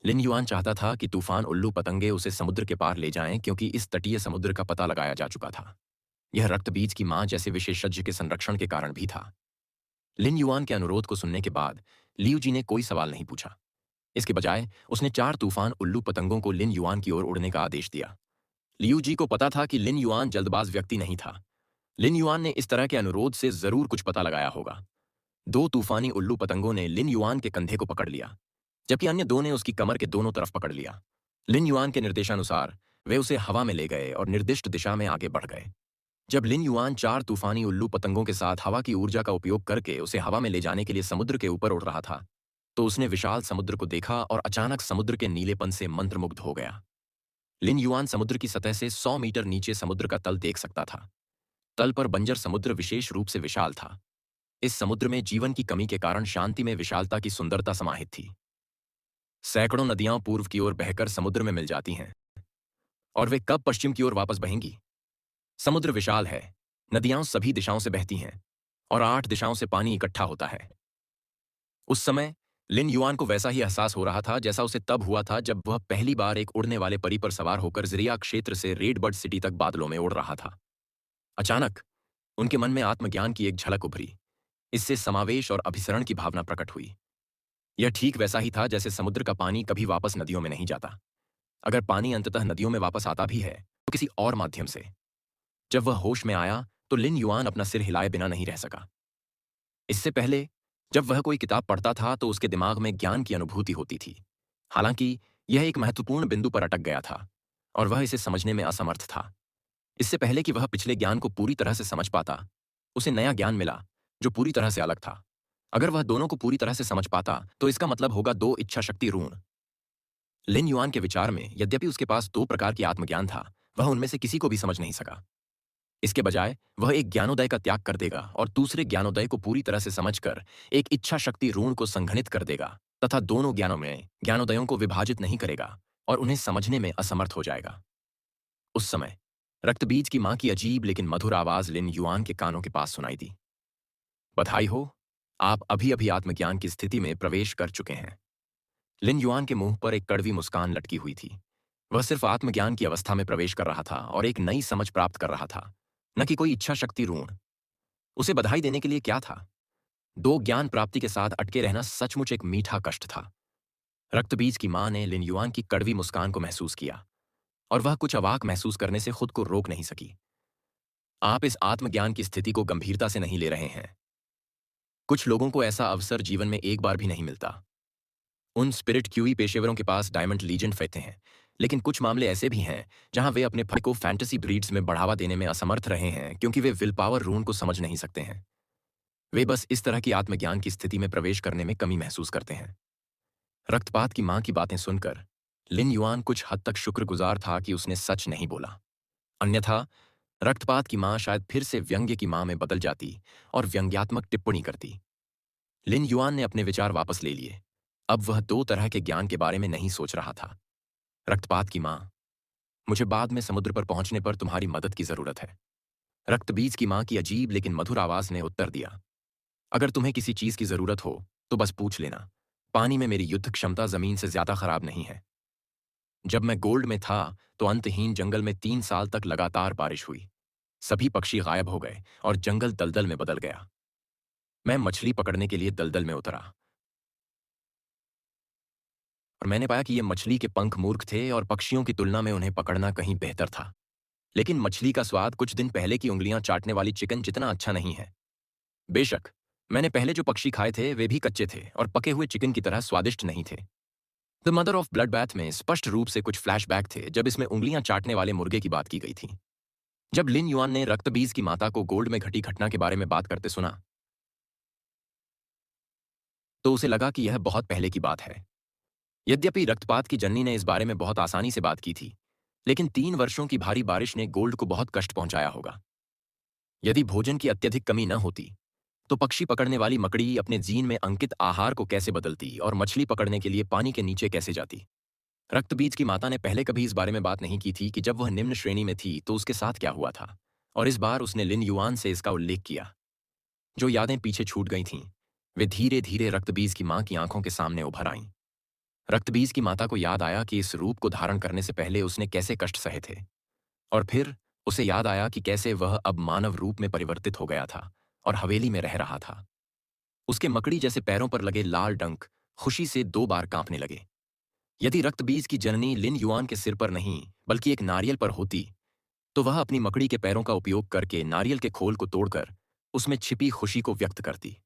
लिन युआन चाहता था कि तूफान उल्लू पतंगे उसे समुद्र के पार ले जाएं क्योंकि इस तटीय समुद्र का पता लगाया जा चुका था। यह रक्तबीज की मां जैसे विशेषज्ञ के संरक्षण के कारण भी था। लिन युआन के अनुरोध को सुनने के बाद लियू जी ने कोई सवाल नहीं पूछा। इसके बजाय उसने 4 तूफान उल्लू पतंगों को लिन युआन की ओर उड़ने का आदेश दिया। लियू जी को पता था कि लिन युआन जल्दबाज व्यक्ति नहीं था। लिन युआन ने इस तरह के अनुरोध से जरूर कुछ पता लगाया होगा। 2 तूफानी उल्लू पतंगों ने लिन युआन के कंधे को पकड़ लिया, जबकि अन्य 2 ने उसकी कमर के दोनों तरफ पकड़ लिया। लिन युआन के निर्देशानुसार वे उसे हवा में ले गए और निर्दिष्ट दिशा में आगे बढ़ गए। जब लिन युआन 4 तूफानी उल्लू पतंगों के साथ हवा की ऊर्जा का उपयोग करके उसे हवा में ले जाने के लिए समुद्र के ऊपर उड़ रहा था, तो उसने विशाल समुद्र को देखा और अचानक समुद्र के नीलेपन से मंत्रमुग्ध हो गया। लिन युआन समुद्र की सतह से 100 मीटर नीचे समुद्र का तल देख सकता था। तल पर बंजर समुद्र विशेष रूप से विशाल था। इस समुद्र में जीवन की कमी के कारण शांति में विशालता की सुंदरता समाहित थी। सैकड़ों नदियां पूर्व की ओर बहकर समुद्र में मिल जाती हैं, और वे कब पश्चिम की ओर वापस बहेंगी? समुद्र विशाल है, नदियां सभी दिशाओं से बहती हैं, और 8 दिशाओं से पानी इकट्ठा होता है। उस समय लिन युआन को वैसा ही एहसास हो रहा था जैसा उसे तब हुआ था जब वह पहली बार एक उड़ने वाले परी पर सवार होकर जिरिया क्षेत्र से रेडबर्ड सिटी तक बादलों में उड़ रहा था। अचानक उनके मन में आत्मज्ञान की एक झलक उभरी। इससे समावेश और अभिसरण की भावना प्रकट हुई। यह ठीक वैसा ही था जैसे समुद्र का पानी कभी वापस नदियों में नहीं जाता। अगर पानी अंततः नदियों में वापस आता भी है, तो किसी और माध्यम से। जब वह होश में आया, तो लिन युआन अपना सिर हिलाए बिना नहीं रह सका। इससे पहले जब वह कोई किताब पढ़ता था तो उसके दिमाग में ज्ञान की अनुभूति होती थी। हालांकि यह एक महत्वपूर्ण बिंदु पर अटक गया था और वह इसे समझने में असमर्थ था। इससे पहले कि वह पिछले ज्ञान को पूरी तरह से समझ पाता, उसे नया ज्ञान मिला जो पूरी तरह से अलग था। अगर वह दोनों को पूरी तरह से समझ पाता, तो इसका मतलब होगा 2 इच्छा शक्ति ऋण। लिन युआन के विचार में यद्यपि उसके पास 2 प्रकार की आत्मज्ञान था, वह उनमें से किसी को भी समझ नहीं सका। इसके बजाय वह एक ज्ञानोदय का त्याग कर देगा और दूसरे ज्ञानोदय को पूरी तरह से समझकर एक इच्छा शक्ति ऋण को संघनित कर देगा। तथा दोनों ज्ञानों में ज्ञानोदयों को विभाजित नहीं करेगा और उन्हें समझने में असमर्थ हो जाएगा। उस समय रक्तबीज की मां की अजीब लेकिन मधुर आवाज लिन युआन के कानों के पास सुनाई दी। बधाई हो, आप अभी अभी आत्मज्ञान की स्थिति में प्रवेश कर चुके हैं। लिन युआन के मुंह पर एक कड़वी मुस्कान लटकी हुई थी। वह सिर्फ आत्मज्ञान की अवस्था में प्रवेश कर रहा था और एक नई समझ प्राप्त कर रहा था, न कि कोई इच्छा शक्ति ऋण। उसे बधाई देने के लिए क्या था? दो ज्ञान प्राप्ति के साथ अटके रहना सचमुच एक मीठा कष्ट था। रक्तबीज की मां ने लिन युआन की कड़वी मुस्कान को महसूस किया और वह कुछ अवाक महसूस करने से खुद को रोक नहीं सकी। आप इस आत्मज्ञान की स्थिति को गंभीरता से नहीं ले रहे हैं। कुछ लोगों को ऐसा अवसर जीवन में एक बार भी नहीं मिलता। उन स्पिरिट क्यूई पेशेवरों के पास डायमंड लीजेंड फैते हैं, लेकिन कुछ मामले ऐसे भी हैं जहां वे अपने फल को फैंटेसी ब्रीड्स में बढ़ावा देने में असमर्थ रहे हैं क्योंकि वे विल पावर रून को समझ नहीं सकते हैं। वे बस इस तरह की आत्मज्ञान की स्थिति में प्रवेश करने में कमी महसूस करते हैं। रक्तपात की मां की बातें सुनकर लिन युआन कुछ हद तक शुक्रगुजार था कि उसने सच नहीं बोला। अन्यथा रक्तपात की मां शायद फिर से व्यंग्य की मां में बदल जाती और व्यंग्यात्मक टिप्पणी करती। लिन युआन ने अपने विचार वापस ले लिए। अब वह दो तरह के ज्ञान के बारे में नहीं सोच रहा था। रक्तपात की मां, मुझे बाद में समुद्र पर पहुंचने पर तुम्हारी मदद की जरूरत है। रक्तबीज की मां की अजीब लेकिन मधुर आवाज ने उत्तर दिया। अगर तुम्हें किसी चीज की जरूरत हो तो बस पूछ लेना। पानी में मेरी युद्ध क्षमता जमीन से ज्यादा खराब नहीं है। जब मैं गोल्ड में था तो अंतहीन जंगल में 3 साल तक लगातार बारिश हुई। सभी पक्षी गायब हो गए और जंगल दलदल में बदल गया। मैं मछली पकड़ने के लिए दलदल में उतरा और मैंने पाया कि ये मछली के पंख मूर्ख थे और पक्षियों की तुलना में उन्हें पकड़ना कहीं बेहतर था। लेकिन मछली का स्वाद कुछ दिन पहले की उंगलियां चाटने वाली चिकन जितना अच्छा नहीं है। बेशक मैंने पहले जो पक्षी खाए थे वे भी कच्चे थे और पके हुए चिकन की तरह स्वादिष्ट नहीं थे। द मदर ऑफ ब्लड बैथ में स्पष्ट रूप से कुछ फ्लैशबैक थे जब इसमें उंगलियां चाटने वाले मुर्गे की बात की गई थी। जब लिन युआन ने रक्तबीज की माता को गोल्ड में घटी घटना के बारे में बात करते सुना तो उसे लगा कि यह बहुत पहले की बात है। यद्यपि रक्तपात की जननी ने इस बारे में बहुत आसानी से बात की थी, लेकिन 3 वर्षों की भारी बारिश ने गोल्ड को बहुत कष्ट पहुंचाया होगा। यदि भोजन की अत्यधिक कमी न होती तो पक्षी पकड़ने वाली मकड़ी अपने जीन में अंकित आहार को कैसे बदलती और मछली पकड़ने के लिए पानी के नीचे कैसे जाती। रक्तबीज की माता ने पहले कभी इस बारे में बात नहीं की थी कि जब वह निम्न श्रेणी में थी तो उसके साथ क्या हुआ था, और इस बार उसने लिन युआन से इसका उल्लेख किया। जो यादें पीछे छूट गई थीं वे धीरे धीरे रक्तबीज की मां की आंखों के सामने उभर आईं। रक्तबीज की माता को याद आया कि इस रूप को धारण करने से पहले उसने कैसे कष्ट सहे थे, और फिर उसे याद आया कि कैसे वह अब मानव रूप में परिवर्तित हो गया था और हवेली में रह रहा था। उसके मकड़ी जैसे पैरों पर लगे लाल डंक खुशी से 2 बार कांपने लगे। यदि रक्तबीज की जननी लिन युआन के सिर पर नहीं बल्कि एक नारियल पर होती तो वह अपनी मकड़ी के पैरों का उपयोग करके नारियल के खोल को तोड़कर उसमें छिपी खुशी को व्यक्त करती।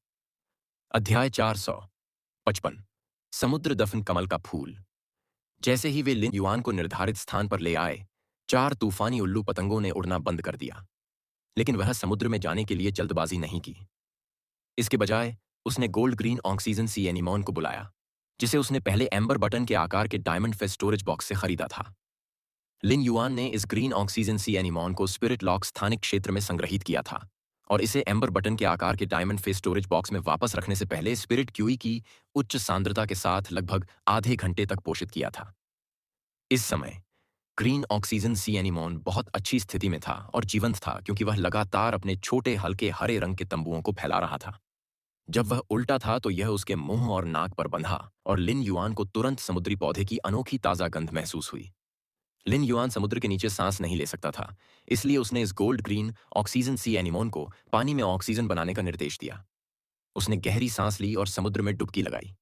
अध्याय 455 समुद्र दफन कमल का फूल। जैसे ही वे लिन युआन को निर्धारित स्थान पर ले आए, 4 तूफानी उल्लू पतंगों ने उड़ना बंद कर दिया। लेकिन वह समुद्र में जाने के लिए जल्दबाजी नहीं की। इसके बजाय उसने gold green oxygen C anemone को बुलाया, जिसे उसने पहले एम्बर बटन के आकार के डायमंड फेस्ट स्टोरेज बॉक्स से खरीदा था। लिन युआन ने इस ग्रीन ऑक्सीजन सी एनीमोन को स्पिरिट लॉक स्थानिक क्षेत्र में संग्रहित किया था और इसे एम्बर बटन के आकार के डायमंड फेस स्टोरेज बॉक्स में वापस रखने से पहले स्पिरिट क्यूई की उच्च सांद्रता के साथ लगभग आधे घंटे तक पोषित किया था। इस समय ग्रीन ऑक्सीजन सी एनीमोन बहुत अच्छी स्थिति में था और जीवंत था क्योंकि वह लगातार अपने छोटे हल्के हरे रंग के तंबुओं को फैला रहा था। जब वह उल्टा था तो यह उसके मुंह और नाक पर बंधा और लिन युआन को तुरंत समुद्री पौधे की अनोखी ताजा गंध महसूस हुई। लिन युआन समुद्र के नीचे सांस नहीं ले सकता था, इसलिए उसने इस gold green oxygen C anemone को पानी में ऑक्सीजन बनाने का निर्देश दिया। उसने गहरी सांस ली और समुद्र में डुबकी लगाई।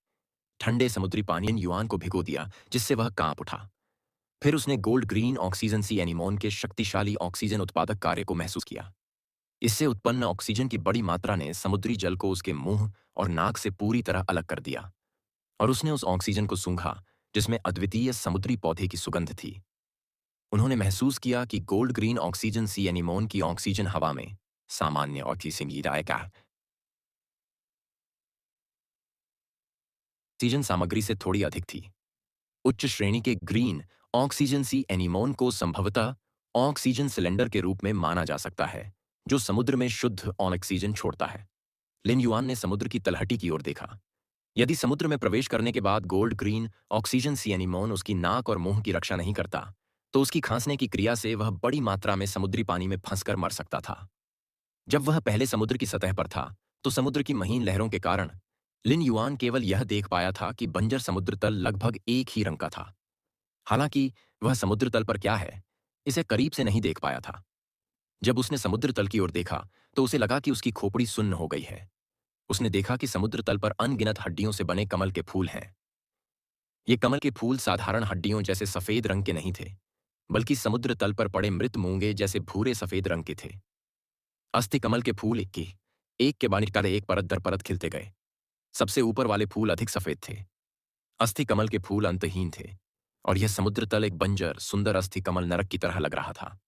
ठंडे समुद्री पानी लिन युआन को भिगो दिया जिससे वह कांप उठा। फिर उसने gold green oxygen C anemone के शक्तिशाली ऑक्सीजन उत्पादक कार्य को महसूस किया। इससे उत्पन्न ऑक्सीजन की बड़ी मात्रा ने समुद्री जल को उसके मुंह और नाक से पूरी तरह अलग कर दिया और उसने उस ऑक्सीजन को सूंघा जिसमें अद्वितीय समुद्री पौधे की सुगंध थी। उन्होंने महसूस किया कि gold green oxygen C anemone की ऑक्सीजन हवा में सामान्य ऑक्सीजन सामग्री से थोड़ी अधिक थी। उच्च श्रेणी के ग्रीन ऑक्सीजन सी एनीमोन को संभवतः ऑक्सीजन सिलेंडर के रूप में माना जा सकता है जो समुद्र में शुद्ध ऑक्सीजन छोड़ता है। लिन युआन ने समुद्र की तलहटी की ओर देखा। यदि समुद्र में प्रवेश करने के बाद gold green oxygen C anemone उसकी नाक और मुंह की रक्षा नहीं करता, तो उसकी खांसने की क्रिया से वह बड़ी मात्रा में समुद्री पानी में फंसकर मर सकता था। जब वह पहले समुद्र की सतह पर था, तो समुद्र की महीन लहरों के कारण लिन युआन केवल यह देख पाया था कि बंजर समुद्र तल लगभग एक ही रंग का था। हालांकि वह समुद्र तल पर क्या है, इसे करीब से नहीं देख पाया था। जब उसने समुद्र तल की ओर देखा, तो उसे लगा कि उसकी खोपड़ी सुन्न हो गई है। उसने देखा कि समुद्र तल पर अनगिनत हड्डियों से बने कमल के फूल हैं। ये कमल के फूल साधारण हड्डियों जैसे सफेद रंग के नहीं थे, बल्कि समुद्र तल पर पड़े मृत मूंगे जैसे भूरे सफेद रंग के थे। अस्थि कमल के फूल एक के बाद एक परत दर परत खिलते गए। सबसे ऊपर वाले फूल अधिक सफेद थे। अस्थि कमल के फूल अंतहीन थे, और यह समुद्र तल एक बंजर सुंदर अस्थि कमल नरक की तरह लग रहा था।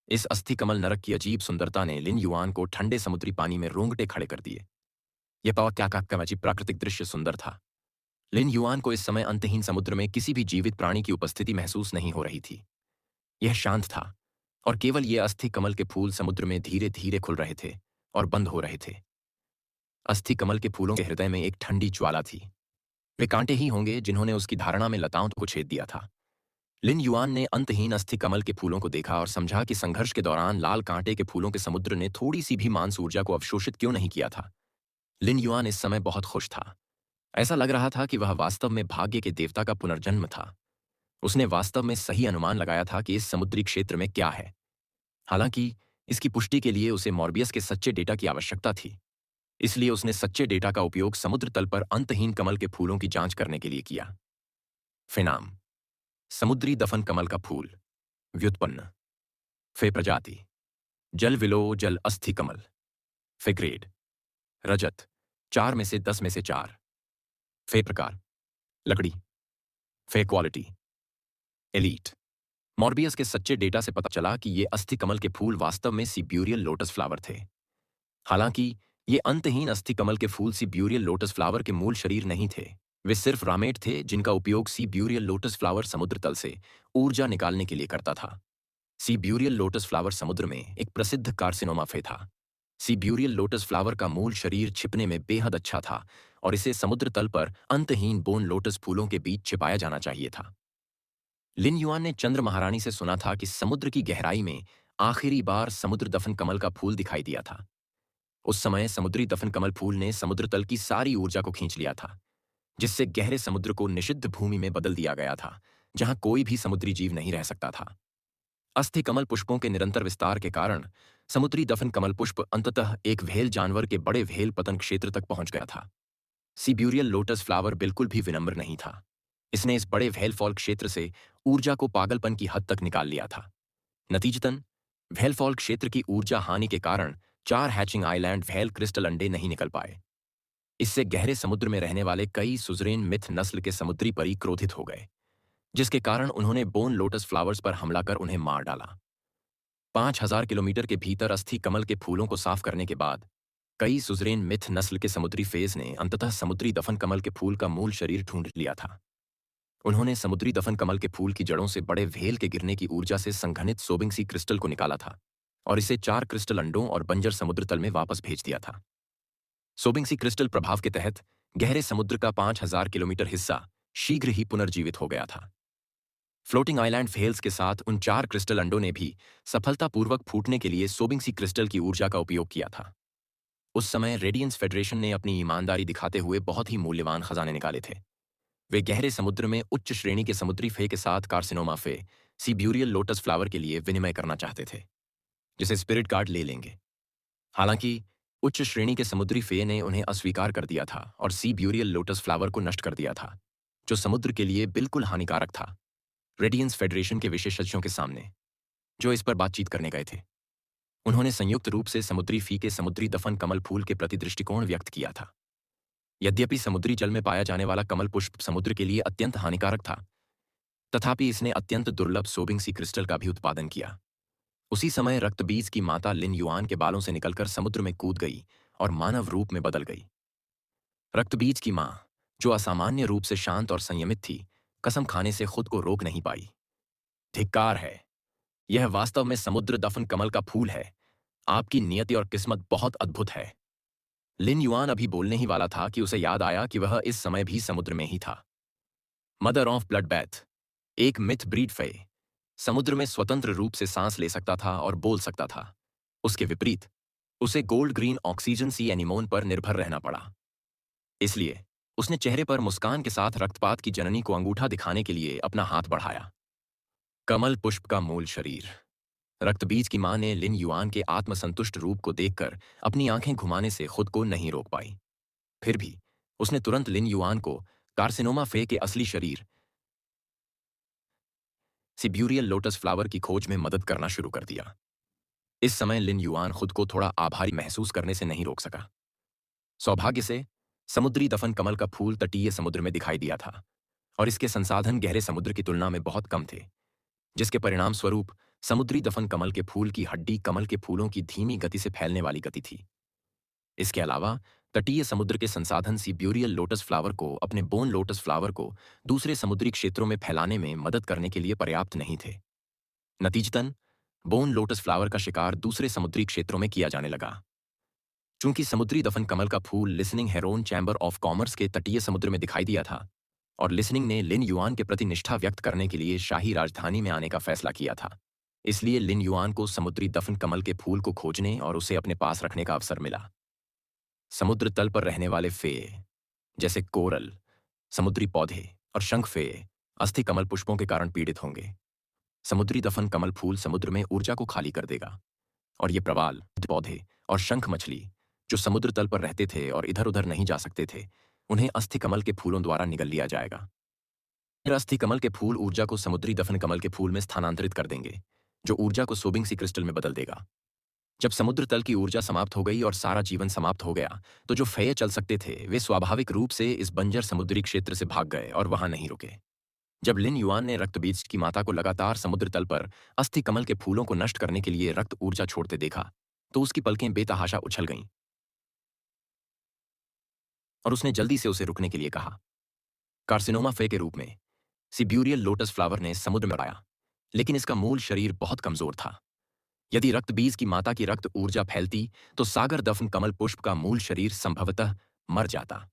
इस अस्थि कमल नरक की अजीब सुंदरता ने लिन युआन को ठंडे समुद्री पानी में रोंगटे खड़े कर दिए। यह पावा क्या का अजीब प्राकृतिक दृश्य सुंदर था। लिन युआन को इस समय अंतहीन समुद्र में किसी भी जीवित प्राणी की उपस्थिति महसूस नहीं हो रही थी। यह शांत था, और केवल ये अस्थि कमल के फूल समुद्र में धीरे धीरे खुल रहे थे और बंद हो रहे थे। अस्थि कमल के फूलों के हृदय में एक ठंडी ज्वाला थी। वे कांटे ही होंगे जिन्होंने उसकी धारणा में लताओं को छेद दिया था। लिन युआन ने अंतहीन अस्थि कमल के फूलों को देखा और समझा कि संघर्ष के दौरान लाल कांटे के फूलों के समुद्र ने थोड़ी सी भी मांस ऊर्जा को अवशोषित क्यों नहीं किया था। लिन युआन इस समय बहुत खुश था। ऐसा लग रहा था कि वह वास्तव में भाग्य के देवता का पुनर्जन्म था। उसने वास्तव में सही अनुमान लगाया था कि इस समुद्री क्षेत्र में क्या है। हालांकि इसकी पुष्टि के लिए उसे मॉर्बियस के सच्चे डेटा की आवश्यकता थी। इसलिए उसने सच्चे डेटा का उपयोग समुद्र तल पर अंतहीन कमल के फूलों की जांच करने के लिए किया। फिनाम, समुद्री दफन कमल का फूल। व्युत्पन्न, फे प्रजाति, जल विलो जल अस्थि कमल। फे ग्रेड, रजत, 4 में से 10 में से 4। फे प्रकार, लकड़ी। फे क्वालिटी, एलीट। मॉर्बियस के सच्चे डेटा से पता चला कि ये अस्थि कमल के फूल वास्तव में सिब्यूरियल लोटस फ्लावर थे। हालांकि ये अंतहीन अस्थि कमल के फूल सिब्यूरियल लोटस फ्लावर के मूल शरीर नहीं थे। वे सिर्फ रामेट थे जिनका उपयोग सिब्यूरियल लोटस फ्लावर समुद्र तल से ऊर्जा निकालने के लिए करता था। सिब्यूरियल लोटस फ्लावर समुद्र में एक प्रसिद्ध कार्सिनोमा फे था। सिब्यूरियल लोटस फ्लावर का मूल शरीर छिपने में बेहद अच्छा था, और इसे समुद्र तल पर अंतहीन बोन लोटस फूलों के बीच छिपाया जाना चाहिए था। लिन युआन ने चंद्र महारानी से सुना था कि समुद्र की गहराई में आखिरी बार समुद्र दफन कमल का फूल दिखाई दिया था। उस समय समुद्री दफन कमल फूल ने समुद्र तल की सारी ऊर्जा को खींच लिया था, जिससे गहरे समुद्र को निषिद्ध भूमि में बदल दिया गया था, जहां कोई भी समुद्री जीव नहीं रह सकता था। अस्थि कमल पुष्पों के निरंतर विस्तार के कारण समुद्री दफन कमल पुष्प अंततः एक व्हेल जानवर के बड़े व्हेल पतन क्षेत्र तक पहुंच गया था। सिब्यूरियल लोटस फ्लावर बिल्कुल भी विनम्र नहीं था। इसने इस बड़े व्हेल फॉल क्षेत्र से ऊर्जा को पागलपन की हद तक निकाल लिया था। नतीजतन व्हेल फॉल क्षेत्र की ऊर्जा हानि के कारण 4 हैचिंग आइलैंड व्हेल क्रिस्टल अंडे नहीं निकल पाए। इससे गहरे समुद्र में रहने वाले कई सुजरेन मिथ नस्ल के समुद्री परी क्रोधित हो गए, जिसके कारण उन्होंने बोन लोटस फ्लावर्स पर हमला कर उन्हें मार डाला। 5000 किलोमीटर के भीतर अस्थि कमल के फूलों को साफ करने के बाद कई सुजरेन मिथ नस्ल के समुद्री फेज ने अंततः समुद्री दफन कमल के फूल का मूल शरीर ढूंढ लिया था। उन्होंने समुद्री दफन कमल के फूल की जड़ों से बड़े व्हेल के गिरने की ऊर्जा से संघनित सोबिंगसी क्रिस्टल को निकाला था, और इसे 4 क्रिस्टल अंडों और बंजर समुद्र तल में वापस भेज दिया था। सोबिंगसी क्रिस्टल प्रभाव के तहत गहरे समुद्र का 5000 किलोमीटर हिस्सा शीघ्र ही पुनर्जीवित हो गया था। फ्लोटिंग आइलैंड व्हेल्स के साथ उन 4 क्रिस्टल अंडों ने भी सफलतापूर्वक फूटने के लिए सोबिंगसी क्रिस्टल की ऊर्जा का उपयोग किया था। उस समय रेडियंस फेडरेशन ने अपनी ईमानदारी दिखाते हुए बहुत ही मूल्यवान खजाने निकाले थे। वे गहरे समुद्र में उच्च श्रेणी के समुद्री फे के साथ कार्सिनोमा फे सिब्यूरियल लोटस फ्लावर के लिए विनिमय करना चाहते थे, जिसे स्पिरिट कार्ड ले लेंगे। हालांकि उच्च श्रेणी के समुद्री फे ने उन्हें अस्वीकार कर दिया था और सिब्यूरियल लोटस फ्लावर को नष्ट कर दिया था, जो समुद्र के लिए बिल्कुल हानिकारक था। रेडियंस फेडरेशन के विशेषज्ञों के सामने, जो इस पर बातचीत करने गए थे, उन्होंने संयुक्त रूप से समुद्री फी के समुद्री दफन कमल फूल के प्रति दृष्टिकोण व्यक्त किया था। यद्यपि समुद्री जल में पाया जाने वाला कमल पुष्प समुद्र के लिए अत्यंत हानिकारक था, तथापि इसने अत्यंत दुर्लभ सोबिंगसी क्रिस्टल का भी उत्पादन किया। उसी समय रक्तबीज की माता लिन युआन के बालों से निकलकर समुद्र में कूद गई और मानव रूप में बदल गई। रक्तबीज की मां, जो असामान्य रूप से शांत और संयमित थी, कसम खाने से खुद को रोक नहीं पाई। धिक्कार है, यह वास्तव में समुद्र दफन कमल का फूल है। आपकी नियति और किस्मत बहुत अद्भुत है। लिन युआन अभी बोलने ही वाला था कि उसे याद आया कि वह इस समय भी समुद्र में ही था। मदर ऑफ ब्लड बैथ, एक मिथ ब्रीड फे, समुद्र में स्वतंत्र रूप से सांस ले सकता था और बोल सकता था। उसके विपरीत उसे gold green oxygen C anemone पर निर्भर रहना पड़ा। इसलिए उसने चेहरे पर मुस्कान के साथ रक्तपात की जननी को अंगूठा दिखाने के लिए अपना हाथ बढ़ाया। कमल पुष्प का मूल शरीर। रक्तबीज की मां ने लिन युआन के आत्मसंतुष्ट रूप को देखकर अपनी आंखें घुमाने से खुद को नहीं रोक पाई। फिर भी उसने तुरंत लिन युआन को कार्सिनोमा फे के असली शरीर सिब्यूरियल लोटस फ्लावर की खोज में मदद करना शुरू कर दिया। इस समय लिन युआन खुद को थोड़ा आभारी महसूस करने से नहीं रोक सका। सौभाग्य से समुद्री दफन कमल का फूल तटीय समुद्र में दिखाई दिया था और इसके संसाधन गहरे समुद्र की तुलना में बहुत कम थे, जिसके परिणाम स्वरूप समुद्री दफन कमल के फूल की हड्डी कमल के फूलों की धीमी गति से फैलने वाली गति थी। इसके अलावा तटीय समुद्र के संसाधन सिब्यूरियल लोटस फ्लावर को अपने बोन लोटस फ्लावर को दूसरे समुद्री क्षेत्रों में फैलाने में मदद करने के लिए पर्याप्त नहीं थे। नतीजतन बोन लोटस फ्लावर का शिकार दूसरे समुद्री क्षेत्रों में किया जाने लगा। चूंकि समुद्री दफन कमल का फूल listening heron chamber of commerce के तटीय समुद्र में दिखाई दिया था और लिसनिंग ने लिन युआन के प्रति निष्ठा व्यक्त करने के लिए शाही राजधानी में आने का फैसला किया था, इसलिए लिन युआन को समुद्री दफन कमल के फूल को खोजने और उसे अपने पास रखने का अवसर मिला। समुद्र तल पर रहने वाले फेए जैसे कोरल, समुद्री पौधे और शंख फेए अस्थि कमल पुष्पों के कारण पीड़ित होंगे। समुद्री दफन कमल फूल समुद्र में ऊर्जा को खाली कर देगा और ये प्रवाल पौधे और शंख मछली जो समुद्र तल पर रहते थे और इधर उधर नहीं जा सकते थे, उन्हें अस्थि कमल के फूलों द्वारा निगल लिया जाएगा। फिर अस्थि कमल के फूल ऊर्जा को समुद्री दफन कमल के फूल में स्थानांतरित कर देंगे, जो ऊर्जा को सोबिंग सी क्रिस्टल में बदल देगा। जब समुद्र तल की ऊर्जा समाप्त हो गई और सारा जीवन समाप्त हो गया, तो जो फेए चल सकते थे वे स्वाभाविक रूप से इस बंजर समुद्री क्षेत्र से भाग गए और वहां नहीं रुके। जब लिन युआन ने रक्तबीज की माता को लगातार समुद्र तल पर अस्थि कमल के फूलों को नष्ट करने के लिए रक्त ऊर्जा छोड़ते देखा, तो उसकी पलकें बेतहाशा उछल गईं और उसने जल्दी से उसे रुकने के लिए कहा। कार्सिनोमा फे के रूप में सिब्यूरियल लोटस फ्लावर ने समुद्र में उड़ाया, लेकिन इसका मूल शरीर बहुत कमजोर था। यदि रक्तबीज की माता की रक्त ऊर्जा फैलती तो सागर दफन कमल पुष्प का मूल शरीर संभवतः मर जाता।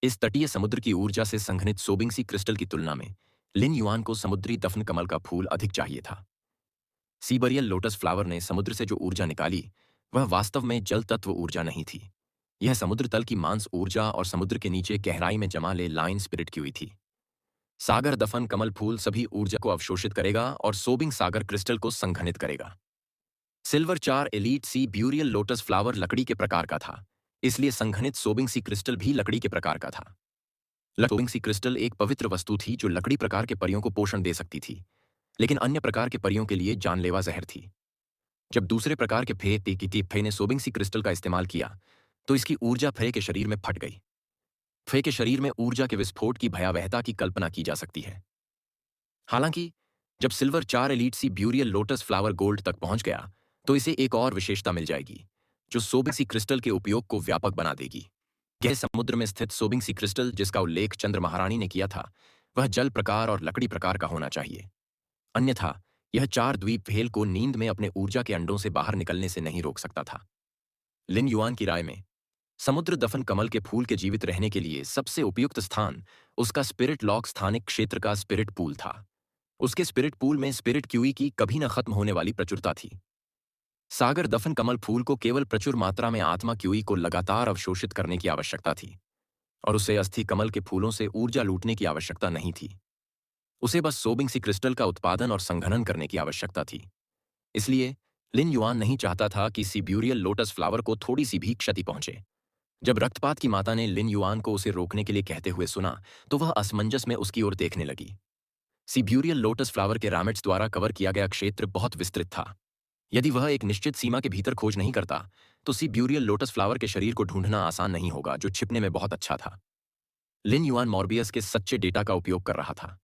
इस तटीय समुद्र की ऊर्जा से संघनित सोबिंगसी क्रिस्टल की तुलना में लिन युआन को समुद्री दफन कमल का फूल अधिक चाहिए था। सीबरियल लोटस फ्लावर ने समुद्र से जो ऊर्जा निकाली वह वास्तव में जल तत्व ऊर्जा नहीं थी। यह समुद्र तल की मांस ऊर्जा और समुद्र के नीचे गहराई में जमा ले लाइन स्पिरिट की हुई थी। सागर दफन कमल फूल सभी ऊर्जा को अवशोषित करेगा और सोबिंग सागर क्रिस्टल को संघनित करेगा। सिल्वर 4 एलीट सी ब्यूरियल लोटस फ्लावर लकड़ी के प्रकार का था, इसलिए संघनित सोबिंग सी क्रिस्टल भी लकड़ी के प्रकार का था। सोबिंग सी क्रिस्टल एक पवित्र वस्तु थी जो लकड़ी प्रकार के परियों को पोषण दे सकती थी, लेकिन अन्य प्रकार के परियों के लिए जानलेवा जहर थी। जब दूसरे प्रकार के फे ने सोबिंग सी क्रिस्टल का इस्तेमाल किया तो इसकी ऊर्जा फे के शरीर में फट गई। फे के शरीर में ऊर्जा के विस्फोट की भयावहता की कल्पना की जा सकती है। हालांकि जब सिल्वर 4 एलीट सी ब्यूरियल लोटस फ्लावर गोल्ड तक पहुंच गया तो इसे एक और विशेषता मिल जाएगी जो सोबिंग सी क्रिस्टल के उपयोग को व्यापक बना देगी। गहरे समुद्र में स्थित सोबिंग सी क्रिस्टल जिसका उल्लेख चंद्र महारानी ने किया था वह जल प्रकार और लकड़ी प्रकार का होना चाहिए, अन्यथा यह 4 द्वीप व्हेल को नींद में अपने ऊर्जा के अंडों से बाहर निकलने से नहीं रोक सकता था। लिन युआन की राय में समुद्र दफन कमल के फूल के जीवित रहने के लिए सबसे उपयुक्त स्थान उसका स्पिरिट लॉक स्थानिक क्षेत्र का स्पिरिट पूल था। उसके स्पिरिट पूल में स्पिरिट क्यूई की कभी न खत्म होने वाली प्रचुरता थी। सागर दफन कमल फूल को केवल प्रचुर मात्रा में आत्मा क्यूई को लगातार अवशोषित करने की आवश्यकता थी और उसे अस्थि कमल के फूलों से ऊर्जा लूटने की आवश्यकता नहीं थी। उसे बस सोबिंग सी क्रिस्टल का उत्पादन और संघनन करने की आवश्यकता थी। इसलिए लिन युआन नहीं चाहता था कि सिब्यूरियल लोटस फ्लावर को थोड़ी सी भी क्षति पहुंचे। जब रक्तपात की माता ने लिन युआन को उसे रोकने के लिए कहते हुए सुना तो वह असमंजस में उसकी ओर देखने लगी। सिब्यूरियल लोटस फ्लावर के रामेट्स द्वारा कवर किया गया क्षेत्र बहुत विस्तृत था। यदि वह एक निश्चित सीमा के भीतर खोज नहीं करता तो सिब्यूरियल लोटस फ्लावर के शरीर को ढूंढना आसान नहीं होगा जो छिपने में बहुत अच्छा था। लिन युआन मॉर्बियस के सच्चे डेटा का उपयोग कर रहा था।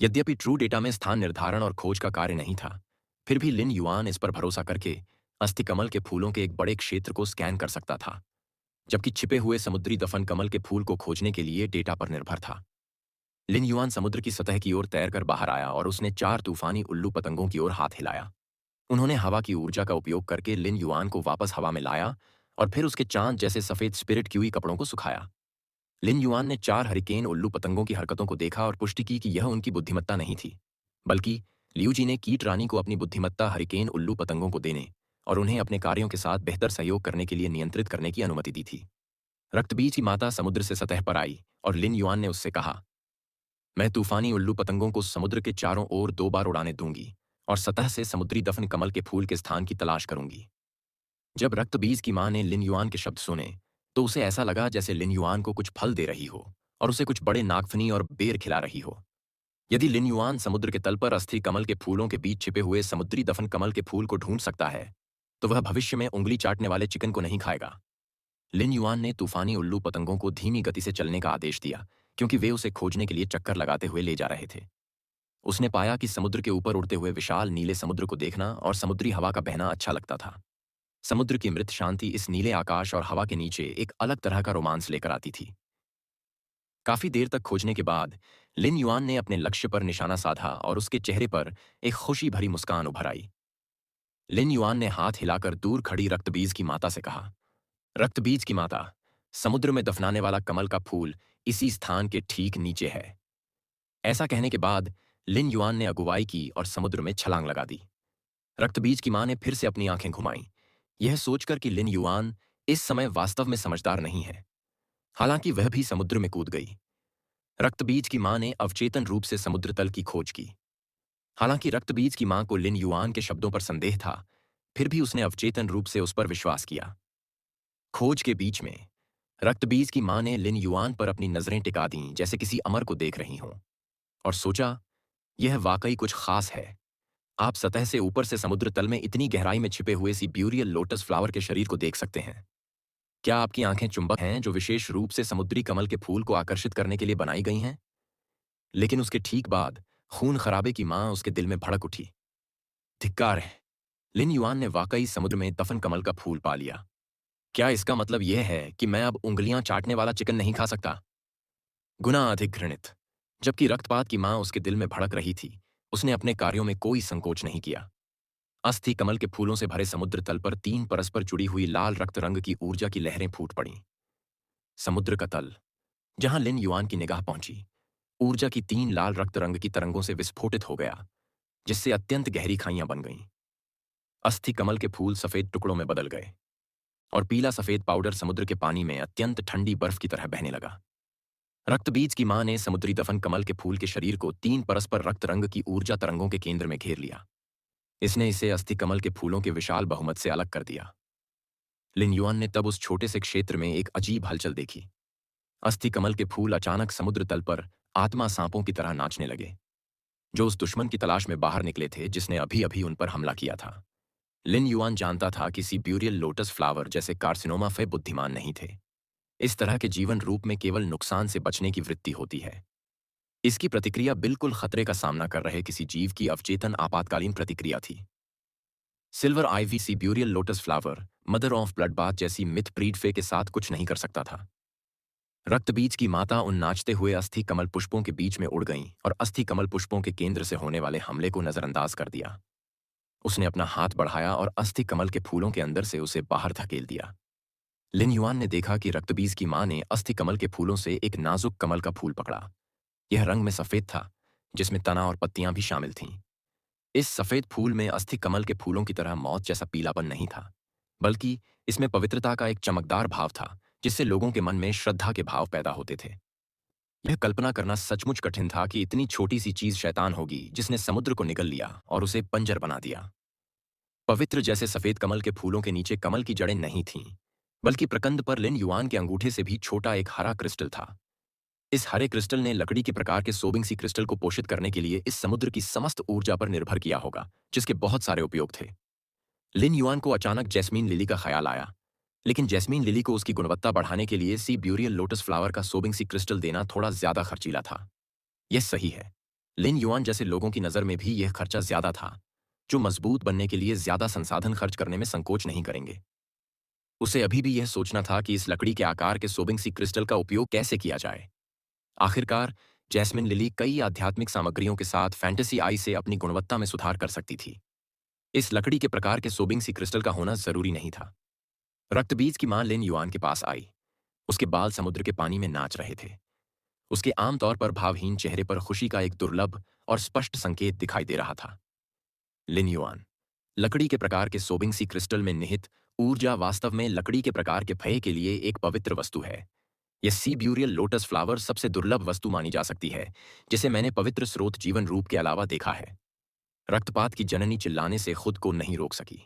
यद्यपि ट्रू डेटा में स्थान निर्धारण और खोज का कार्य नहीं था, फिर भी लिन युआन इस पर भरोसा करके अस्थि कमल के फूलों के एक बड़े क्षेत्र को स्कैन कर सकता था, जबकि छिपे हुए समुद्री दफन कमल के फूल को खोजने के लिए डेटा पर निर्भर था। लिन युआन समुद्र की सतह की ओर तैरकर बाहर आया और उसने 4 तूफानी उल्लू पतंगों की ओर हाथ हिलाया। उन्होंने हवा की ऊर्जा का उपयोग करके लिन युआन को वापस हवा में लाया और फिर उसके चांद जैसे सफेद स्पिरिट क्यूई कपड़ों को सुखाया। लिन युआन ने 4 हरिकेन उल्लू पतंगों की हरकतों को देखा और पुष्टि की कि यह उनकी बुद्धिमत्ता नहीं थी, बल्कि लियू जी ने कीट रानी को अपनी बुद्धिमत्ता हरिकेन उल्लू पतंगों को देने और उन्हें अपने कार्यों के साथ बेहतर सहयोग करने के लिए नियंत्रित करने की अनुमति दी थी। रक्तबीज की माता समुद्र से सतह पर आई और लिन युआन ने उससे कहा, मैं तूफानी उल्लू पतंगों को समुद्र के चारों ओर 2 बार उड़ाने दूंगी और सतह से समुद्री दफन कमल के फूल के स्थान की तलाश करूंगी। जब रक्तबीज की मां ने लिन युआन के शब्द सुने, तो उसे ऐसा लगा जैसे लिन युआन को कुछ फल दे रही हो और उसे कुछ बड़े नागफनी और बेर खिला रही हो। यदि लिन युआन समुद्र के तल पर अस्थि कमल के फूलों के बीच छिपे हुए समुद्री दफन कमल के फूल को ढूंढ सकता है, तो वह भविष्य में उंगली चाटने वाले चिकन को नहीं खाएगा। लिन युआन ने तूफानी उल्लू पतंगों को धीमी गति से चलने का आदेश दिया, क्योंकि वे उसे खोजने के लिए चक्कर लगाते हुए ले जा रहे थे। उसने पाया कि समुद्र के ऊपर उड़ते हुए विशाल नीले समुद्र को देखना और समुद्री हवा का बहना अच्छा लगता था। समुद्र की मृत शांति इस नीले आकाश और हवा के नीचे एक अलग तरह का रोमांस लेकर आती थी। काफी देर तक खोजने के बाद लिन युआन ने अपने लक्ष्य पर निशाना साधा और उसके चेहरे पर एक खुशी भरी मुस्कान उभर आई। लिन युआन ने हाथ हिलाकर दूर खड़ी रक्तबीज की माता से कहा, रक्तबीज की माता, समुद्र में दफनाने वाला कमल का फूल इसी स्थान के ठीक नीचे है। ऐसा कहने के बाद लिन युआन ने अगुवाई की और समुद्र में छलांग लगा दी। रक्तबीज की मां ने फिर से अपनी आंखें घुमाईं, यह सोचकर कि लिन युआन इस समय वास्तव में समझदार नहीं है। हालांकि वह भी समुद्र में कूद गई। रक्तबीज की मां ने अवचेतन रूप से समुद्र तल की खोज की। हालांकि रक्तबीज की मां को लिन युआन के शब्दों पर संदेह था, फिर भी उसने अवचेतन रूप से उस पर विश्वास किया। खोज के बीच में रक्तबीज की मां ने लिन युआन पर अपनी नजरें टिका दीं जैसे किसी अमर को देख रही हों, और सोचा, यह वाकई कुछ खास है। आप सतह से ऊपर से समुद्र तल में इतनी गहराई में छिपे हुए सिब्यूरियल लोटस फ्लावर के शरीर को देख सकते हैं। क्या आपकी आंखें चुंबक हैं जो विशेष रूप से समुद्री कमल के फूल को आकर्षित करने के लिए बनाई गई हैं? लेकिन उसके ठीक बाद खून खराबे की मां उसके दिल में भड़क उठी। धिक्कार है! लिन युआन ने वाकई समुद्र में दफन कमल का फूल पा लिया। क्या इसका मतलब यह है कि मैं अब उंगलियां चाटने वाला चिकन नहीं खा सकता? गुना अधिक घृणित। जबकि रक्तपात की मां उसके दिल में भड़क रही थी, उसने अपने कार्यों में कोई संकोच नहीं किया। अस्थि कमल के फूलों से भरे समुद्र तल पर 3 परस्पर जुड़ी हुई लाल रक्त रंग की ऊर्जा की लहरें फूट पड़ीं। समुद्र का तल, जहां लिन युआन की निगाह पहुंची, ऊर्जा की 3 लाल रक्त रंग की तरंगों से विस्फोटित हो गया, जिससे अत्यंत गहरी खाइयां बन गईं। अस्थि कमल के फूल सफेद टुकड़ों में बदल गए और पीला सफेद पाउडर समुद्र के पानी में अत्यंत ठंडी बर्फ की तरह बहने लगा। रक्तबीज की मां ने समुद्री दफन कमल के फूल के शरीर को 3 परस्पर रक्त रंग की ऊर्जा तरंगों के केंद्र में घेर लिया। इसने इसे अस्थि कमल के फूलों के विशाल बहुमत से अलग कर दिया। लिन युआन ने तब उस छोटे से क्षेत्र में एक अजीब हलचल देखी। अस्थि कमल के फूल अचानक समुद्र तल पर आत्मा सांपों की तरह नाचने लगे, जो उस दुश्मन की तलाश में बाहर निकले थे जिसने अभी अभी उन पर हमला किया था। लिन युआन जानता था कि सिब्यूरियल लोटस फ्लावर जैसे कार्सिनोमा फे बुद्धिमान नहीं थे। इस तरह के जीवन रूप में केवल नुकसान से बचने की वृत्ति होती है। इसकी प्रतिक्रिया बिल्कुल खतरे का सामना कर रहे किसी जीव की अवचेतन आपातकालीन प्रतिक्रिया थी। सिल्वर आईवी सिब्यूरियल lotus flower mother of blood bath जैसी मिथ ब्रीड फे के साथ कुछ नहीं कर सकता था। रक्तबीज की माता उन नाचते हुए अस्थि कमल पुष्पों के बीच में उड़ गईं और अस्थि कमल पुष्पों के केंद्र से होने वाले हमले को नजरअंदाज कर दिया। उसने अपना हाथ बढ़ाया और अस्थि कमल के फूलों के अंदर से उसे बाहर धकेल दिया। लिन युआन ने देखा कि रक्तबीज की मां ने अस्थि कमल के फूलों से एक नाजुक कमल का फूल पकड़ा। यह रंग में सफेद था, जिसमें तना और पत्तियां भी शामिल थीं। इस सफेद फूल में अस्थि कमल के फूलों की तरह मौत जैसा पीलापन नहीं था, बल्कि इसमें पवित्रता का एक चमकदार भाव था, जिससे लोगों के मन में श्रद्धा के भाव पैदा होते थे। यह कल्पना करना सचमुच कठिन था कि इतनी छोटी सी चीज शैतान होगी जिसने समुद्र को निगल लिया और उसे बंजर बना दिया। पवित्र जैसे सफेद कमल के फूलों के नीचे कमल की जड़ें नहीं थीं, बल्कि प्रकंद पर लिन युआन के अंगूठे से भी छोटा एक हरा क्रिस्टल था। इस हरे क्रिस्टल ने लकड़ी के प्रकार के सोबिंग सी क्रिस्टल को पोषित करने के लिए इस समुद्र की समस्त ऊर्जा पर निर्भर किया होगा, जिसके बहुत सारे उपयोग थे। लिन युआन को अचानक जैस्मीन लिली का ख्याल आया, लेकिन जैस्मीन लिली को उसकी गुणवत्ता बढ़ाने के लिए सी ब्यूरियल लोटस फ्लावर का सोबिंग सी क्रिस्टल देना थोड़ा ज्यादा खर्चीला था। यह सही है, लिन युआन जैसे लोगों की नज़र में भी यह खर्चा ज्यादा था, जो मजबूत बनने के लिए ज्यादा संसाधन खर्च करने में संकोच नहीं करेंगे। उसे अभी भी यह सोचना था कि इस लकड़ी के आकार के सोबिंग सी क्रिस्टल का उपयोग कैसे किया जाए। आखिरकार जैस्मिन लिली कई आध्यात्मिक सामग्रियों के साथ फैंटेसी आई से अपनी गुणवत्ता में सुधार कर सकती थी। इस लकड़ी के प्रकार के सोबिंग सी क्रिस्टल का होना जरूरी नहीं था। रक्तबीज की मां लिन युआन के पास आई। उसके बाल समुद्र के पानी में नाच रहे थे। उसके आमतौर पर भावहीन चेहरे पर खुशी का एक दुर्लभ और स्पष्ट संकेत दिखाई दे रहा था। लिन युआन, लकड़ी के प्रकार के सोबिंगसी क्रिस्टल में निहित ऊर्जा वास्तव में लकड़ी के प्रकार के फये के लिए एक पवित्र वस्तु है। यह सी ब्यूरियल लोटस फ्लावर सबसे दुर्लभ वस्तु मानी जा सकती है जिसे मैंने पवित्र स्रोत जीवन रूप के अलावा देखा है। रक्तपात की जननी चिल्लाने से खुद को नहीं रोक सकी।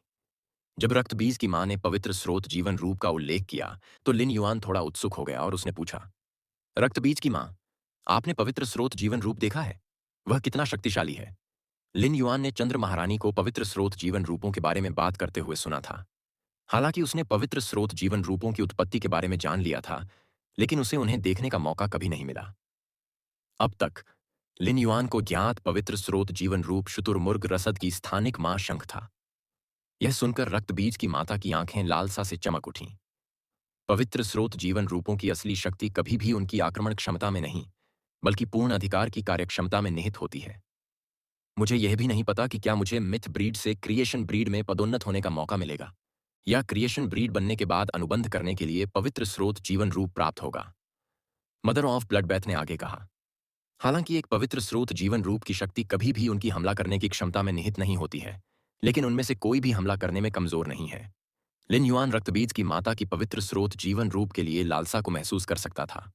जब रक्तबीज की मां ने पवित्र स्रोत जीवन रूप का उल्लेख किया तो लिन युआन थोड़ा उत्सुक हो गया और उसने पूछा, रक्तबीज की मां, आपने पवित्र स्रोत जीवन रूप देखा है? वह कितना शक्तिशाली है? लिन युआन ने चंद्र महारानी को पवित्र स्रोत जीवन रूपों के बारे में बात करते हुए सुना था। हालांकि उसने पवित्र स्रोत जीवन रूपों की उत्पत्ति के बारे में जान लिया था, लेकिन उसे उन्हें देखने का मौका कभी नहीं मिला। अब तक लिन युआन को ज्ञात पवित्र स्रोत जीवन रूप शुतुरमुर्ग रसद की स्थानिक मां शंख था। यह सुनकर रक्तबीज की माता की आंखें लालसा से चमक उठीं। पवित्र स्रोत जीवन रूपों की असली शक्ति कभी भी उनकी आक्रमण क्षमता में नहीं, बल्कि पूर्ण अधिकार की कार्यक्षमता में निहित होती है। मुझे यह भी नहीं पता कि क्या मुझे मिथ ब्रीड से क्रिएशन ब्रीड में पदोन्नत होने का मौका मिलेगा, या क्रिएशन ब्रीड बनने के बाद अनुबंध करने के लिए पवित्र स्रोत जीवन रूप प्राप्त होगा। मदर ऑफ ब्लडबैथ ने आगे कहा। हालांकि एक पवित्र स्रोत जीवन रूप की शक्ति कभी भी उनकी हमला करने की क्षमता में निहित नहीं होती है, लेकिन उनमें से कोई भी हमला करने में कमजोर नहीं है। लिन युआन रक्तबीज की माता की पवित्र स्रोत जीवन रूप के लिए लालसा को महसूस कर सकता था।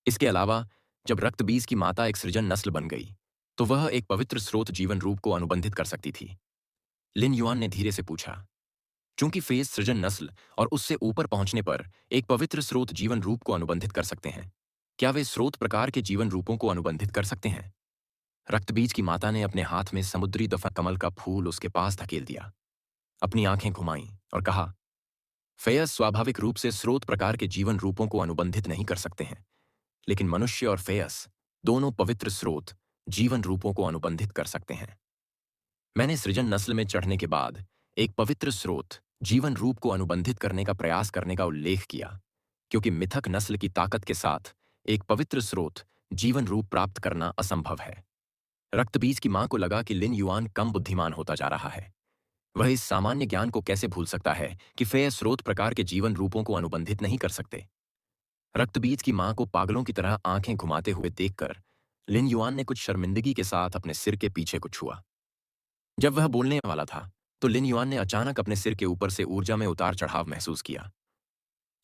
इसके अलावा, जब रक्तबीज की माता एक सृजन नस्ल बन गई तो वह एक पवित्र स्रोत जीवन रूप को अनुबंधित कर सकती थी। लिन युआन ने धीरे से पूछा, चूंकि फेस सृजन नस्ल और उससे ऊपर पहुंचने पर एक पवित्र स्रोत जीवन रूप को अनुबंधित कर सकते हैं, क्या वे स्रोत प्रकार के जीवन रूपों को अनुबंधित कर सकते हैं? रक्तबीज की माता ने अपने हाथ में समुद्री दफा कमल का फूल उसके पास धकेल दिया, अपनी आंखें घुमाईं और कहा, फेयस स्वाभाविक रूप से स्रोत प्रकार के जीवन रूपों को अनुबंधित नहीं कर सकते हैं, लेकिन मनुष्य और फेयस दोनों पवित्र स्रोत जीवन रूपों को अनुबंधित कर सकते हैं। मैंने सृजन नस्ल में चढ़ने के बाद एक पवित्र स्रोत जीवन रूप को अनुबंधित करने का प्रयास करने का उल्लेख किया, क्योंकि मिथक नस्ल की ताकत के साथ एक पवित्र स्रोत जीवन रूप प्राप्त करना असंभव है। रक्तबीज की मां को लगा कि लिन युआन कम बुद्धिमान होता जा रहा है। वह इस सामान्य ज्ञान को कैसे भूल सकता है कि फेय स्रोत प्रकार के जीवन रूपों को अनुबंधित नहीं कर सकते। रक्तबीज की मां को पागलों की तरह आंखें घुमाते हुए देखकर लिन युआन ने कुछ शर्मिंदगी के साथ अपने सिर के पीछे को छुआ। जब वह बोलने वाला था तो लिन युआन ने अचानक अपने सिर के ऊपर से ऊर्जा में उतार चढ़ाव महसूस किया।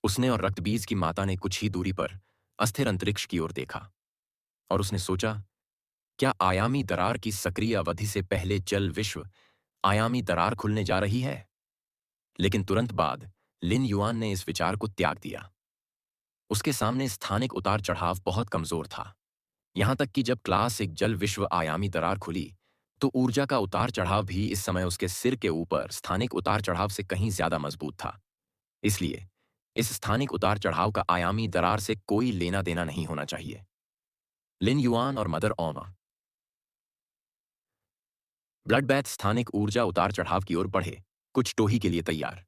उसने और रक्तबीज की माता ने कुछ ही दूरी पर अस्थिर अंतरिक्ष की ओर देखा और उसने सोचा, क्या आयामी दरार की सक्रिय अवधि से पहले जल विश्व आयामी दरार खुलने जा रही है? लेकिन तुरंत बाद लिन युआन ने इस विचार को त्याग दिया। उसके सामने स्थानिक उतार चढ़ाव बहुत कमजोर था। यहां तक कि जब क्लास एक जल विश्व आयामी दरार खुली तो ऊर्जा का उतार चढ़ाव भी इस समय उसके सिर के ऊपर स्थानिक उतार चढ़ाव से कहीं ज्यादा मजबूत था। इसलिए इस स्थानिक उतार चढ़ाव का आयामी दरार से कोई लेना देना नहीं होना चाहिए। लिन युआन और मदर ओमा ब्लडबैथ स्थानिक ऊर्जा उतार चढ़ाव की ओर बढ़े, कुछ टोही के लिए तैयार।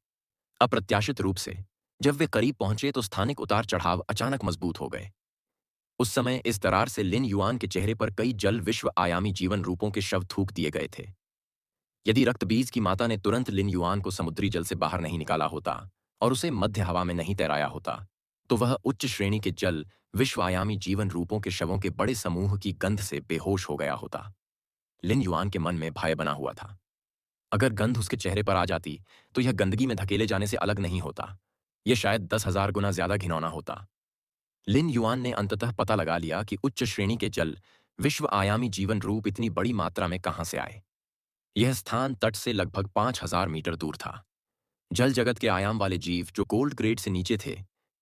अप्रत्याशित रूप से जब वे करीब पहुंचे तो स्थानिक उतार चढ़ाव अचानक मजबूत हो गए। उस समय इस दरार से लिन युआन के चेहरे पर कई जल विश्व आयामी जीवन रूपों के शव थूक दिए गए थे। यदि रक्तबीज की माता ने तुरंत लिन युआन को समुद्री जल से बाहर नहीं निकाला होता और उसे मध्य हवा में नहीं तैराया होता तो वह उच्च श्रेणी के जल विश्व आयामी जीवन रूपों के शवों के बड़े समूह की गंध से बेहोश हो गया होता। लिन युआन के मन में भय बना हुआ था। अगर गंध उसके चेहरे पर आ जाती तो यह गंदगी में धकेले जाने से अलग नहीं होता, यह शायद 10,000 गुना ज्यादा घिनौना होता। लिन युआन ने अंततः पता लगा लिया कि उच्च श्रेणी के जल विश्व आयामी जीवन रूप इतनी बड़ी मात्रा में कहां से आए। यह स्थान तट से लगभग 5,000 मीटर दूर था। जल जगत के आयाम वाले जीव जो गोल्ड ग्रेड से नीचे थे,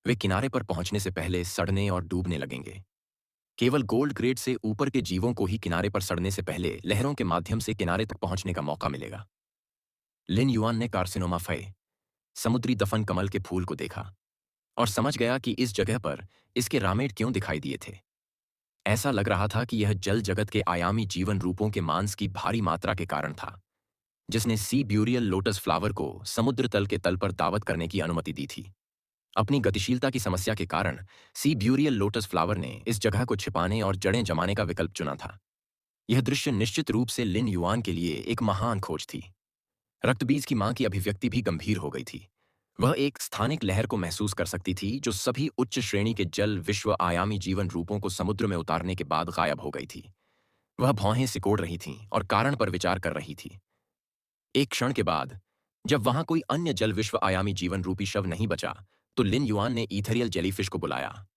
वे किनारे पर पहुंचने से पहले सड़ने और डूबने लगेंगे। केवल गोल्ड ग्रेड से ऊपर के जीवों को ही किनारे पर सड़ने से पहले लहरों के माध्यम से किनारे तक पहुंचने का मौका मिलेगा। लिन युआन ने कार्सिनोमा फय, समुद्री दफन कमल के फूल को देखा और समझ गया कि इस जगह पर इसके रामेट क्यों दिखाई दिए थे। ऐसा लग रहा था कि यह जल जगत के आयामी जीवन रूपों के मांस की भारी मात्रा के कारण था, जिसने सी ब्यूरियल लोटस फ्लावर को समुद्र तल के तल पर दावत करने की अनुमति दी थी। अपनी गतिशीलता की समस्या के कारण सी ब्यूरियल लोटस फ्लावर ने इस जगह को छिपाने और जड़ें जमाने का विकल्प चुना था। यह दृश्य निश्चित रूप से लिन युआन के लिए एक महान खोज थी। रक्तबीज की मां की अभिव्यक्ति भी गंभीर हो गई थी। वह एक स्थानिक लहर को महसूस कर सकती थी जो सभी उच्च श्रेणी के जल विश्व आयामी जीवन रूपों को समुद्र में उतारने के बाद गायब हो गई थी। वह भौहें सिकोड़ रही थीं और कारण पर विचार कर रही थी। एक क्षण के बाद, जब वहां कोई अन्य जल विश्व आयामी जीवन रूपी शव नहीं बचा, तो लिन युआन ने ईथेरियल जेलीफिश को बुलाया।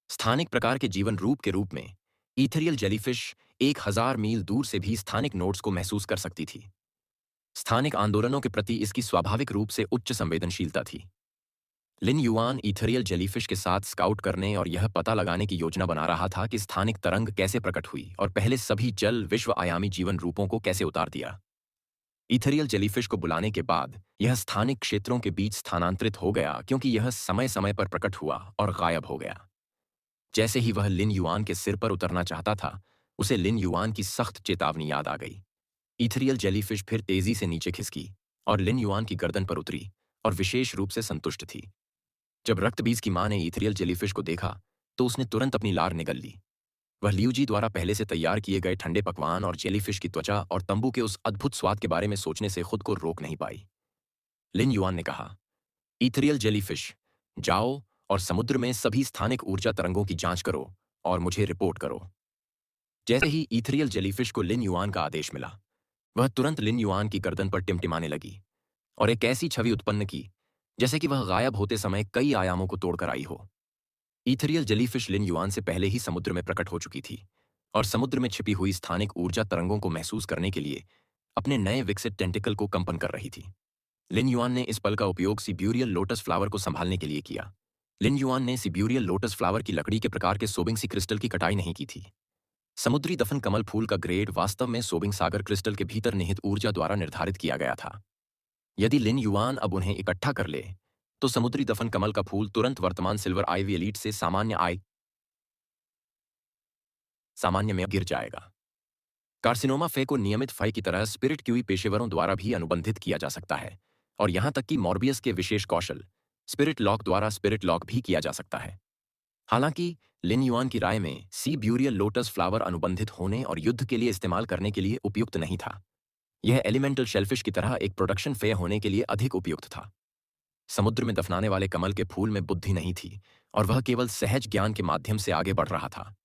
स्थानिक प्रकार के जीवन रूप के रूप में ईथेरियल जेलीफिश 1000 मील दूर से भी स्थानिक नोड्स को महसूस कर सकती थी। स्थानिक आंदोलनों के प्रति इसकी स्वाभाविक रूप से उच्च संवेदनशीलता थी। लिन युआन ईथेरियल जेलीफिश के साथ स्काउट करने और यह पता लगाने की योजना बना रहा था कि स्थानिक तरंग कैसे प्रकट हुई और पहले सभी जल विश्व आयामी जीवन रूपों को कैसे उतार दिया। ईथेरियल जेलीफिश को बुलाने के बाद यह स्थानिक क्षेत्रों के बीच स्थानांतरित हो गया क्योंकि यह समय समय पर प्रकट हुआ और गायब हो गया। जैसे ही वह लिन युआन के सिर पर उतरना चाहता था, उसे लिन युआन की सख्त चेतावनी याद आ गई। ईथेरियल जेलीफिश फिर तेजी से नीचे खिसकी और लिन युआन की गर्दन पर उतरी और विशेष रूप से संतुष्ट थी। जब रक्तबीज की मां ने ईथेरियल जेलीफिश को देखा, तो उसने तुरंत अपनी लार निगल ली। वह लियूजी द्वारा पहले से तैयार किए गए ठंडे पकवान और जेलीफिश की त्वचा और तंबू के उस अद्भुत स्वाद के बारे में सोचने से खुद को रोक नहीं पाई। लिन युआन ने कहा, ईथेरियल जेलीफिश, जाओ और समुद्र में सभी स्थानिक ऊर्जा तरंगों की जांच करो और मुझे रिपोर्ट करो। जैसे ही ईथेरियल जेलीफिश को लिन युआन का आदेश मिला, वह तुरंत लिन युआन की गर्दन पर टिमटिमाने लगी और एक ऐसी छवि उत्पन्न की जैसे कि वह गायब होते समय कई आयामों को तोड़कर आई हो। ईथेरियल जेलीफिश लिन युआन से पहले ही समुद्र में प्रकट हो चुकी थी और समुद्र में छिपी हुई स्थानिक ऊर्जा तरंगों को महसूस करने के लिए अपने नए विकसित टेंटिकल को कंपन कर रही थी। लिन युआन ने इस पल का उपयोग सिब्यूरियल लोटस फ्लावर को संभालने के लिए किया। लिन युआन ने सिब्यूरियल लोटस फ्लावर की लकड़ी के प्रकार के सोबिंग सी क्रिस्टल की कटाई नहीं की थी। समुद्री दफन कमल फूल का ग्रेड वास्तव में सोबिंग सागर क्रिस्टल के भीतर निहित ऊर्जा द्वारा निर्धारित किया गया था। यदि लिन युआन अब उन्हें इकट्ठा कर ले, तो समुद्री दफन कमल का फूल तुरंत वर्तमान सिल्वर आइवी एलीट से सामान्य में गिर जाएगा। कार्सिनोमा फे को नियमित फाई की तरह स्पिरिट क्यूई पेशेवरों द्वारा भी अनुबंधित किया जा सकता है और यहां तक कि मॉर्बियस के विशेष कौशल स्पिरिट लॉक द्वारा स्पिरिट लॉक भी किया जा सकता है। हालांकि लिन युआन की राय में सी ब्यूरियल लोटस फ्लावर अनुबंधित होने और युद्ध के लिए इस्तेमाल करने के लिए उपयुक्त नहीं था। यह एलिमेंटल शेलफिश की तरह एक प्रोडक्शन फे होने के लिए अधिक उपयुक्त था। समुद्र में दफनाने वाले कमल के फूल में बुद्धि नहीं थी और वह केवल सहज ज्ञान के माध्यम से आगे बढ़ रहा था।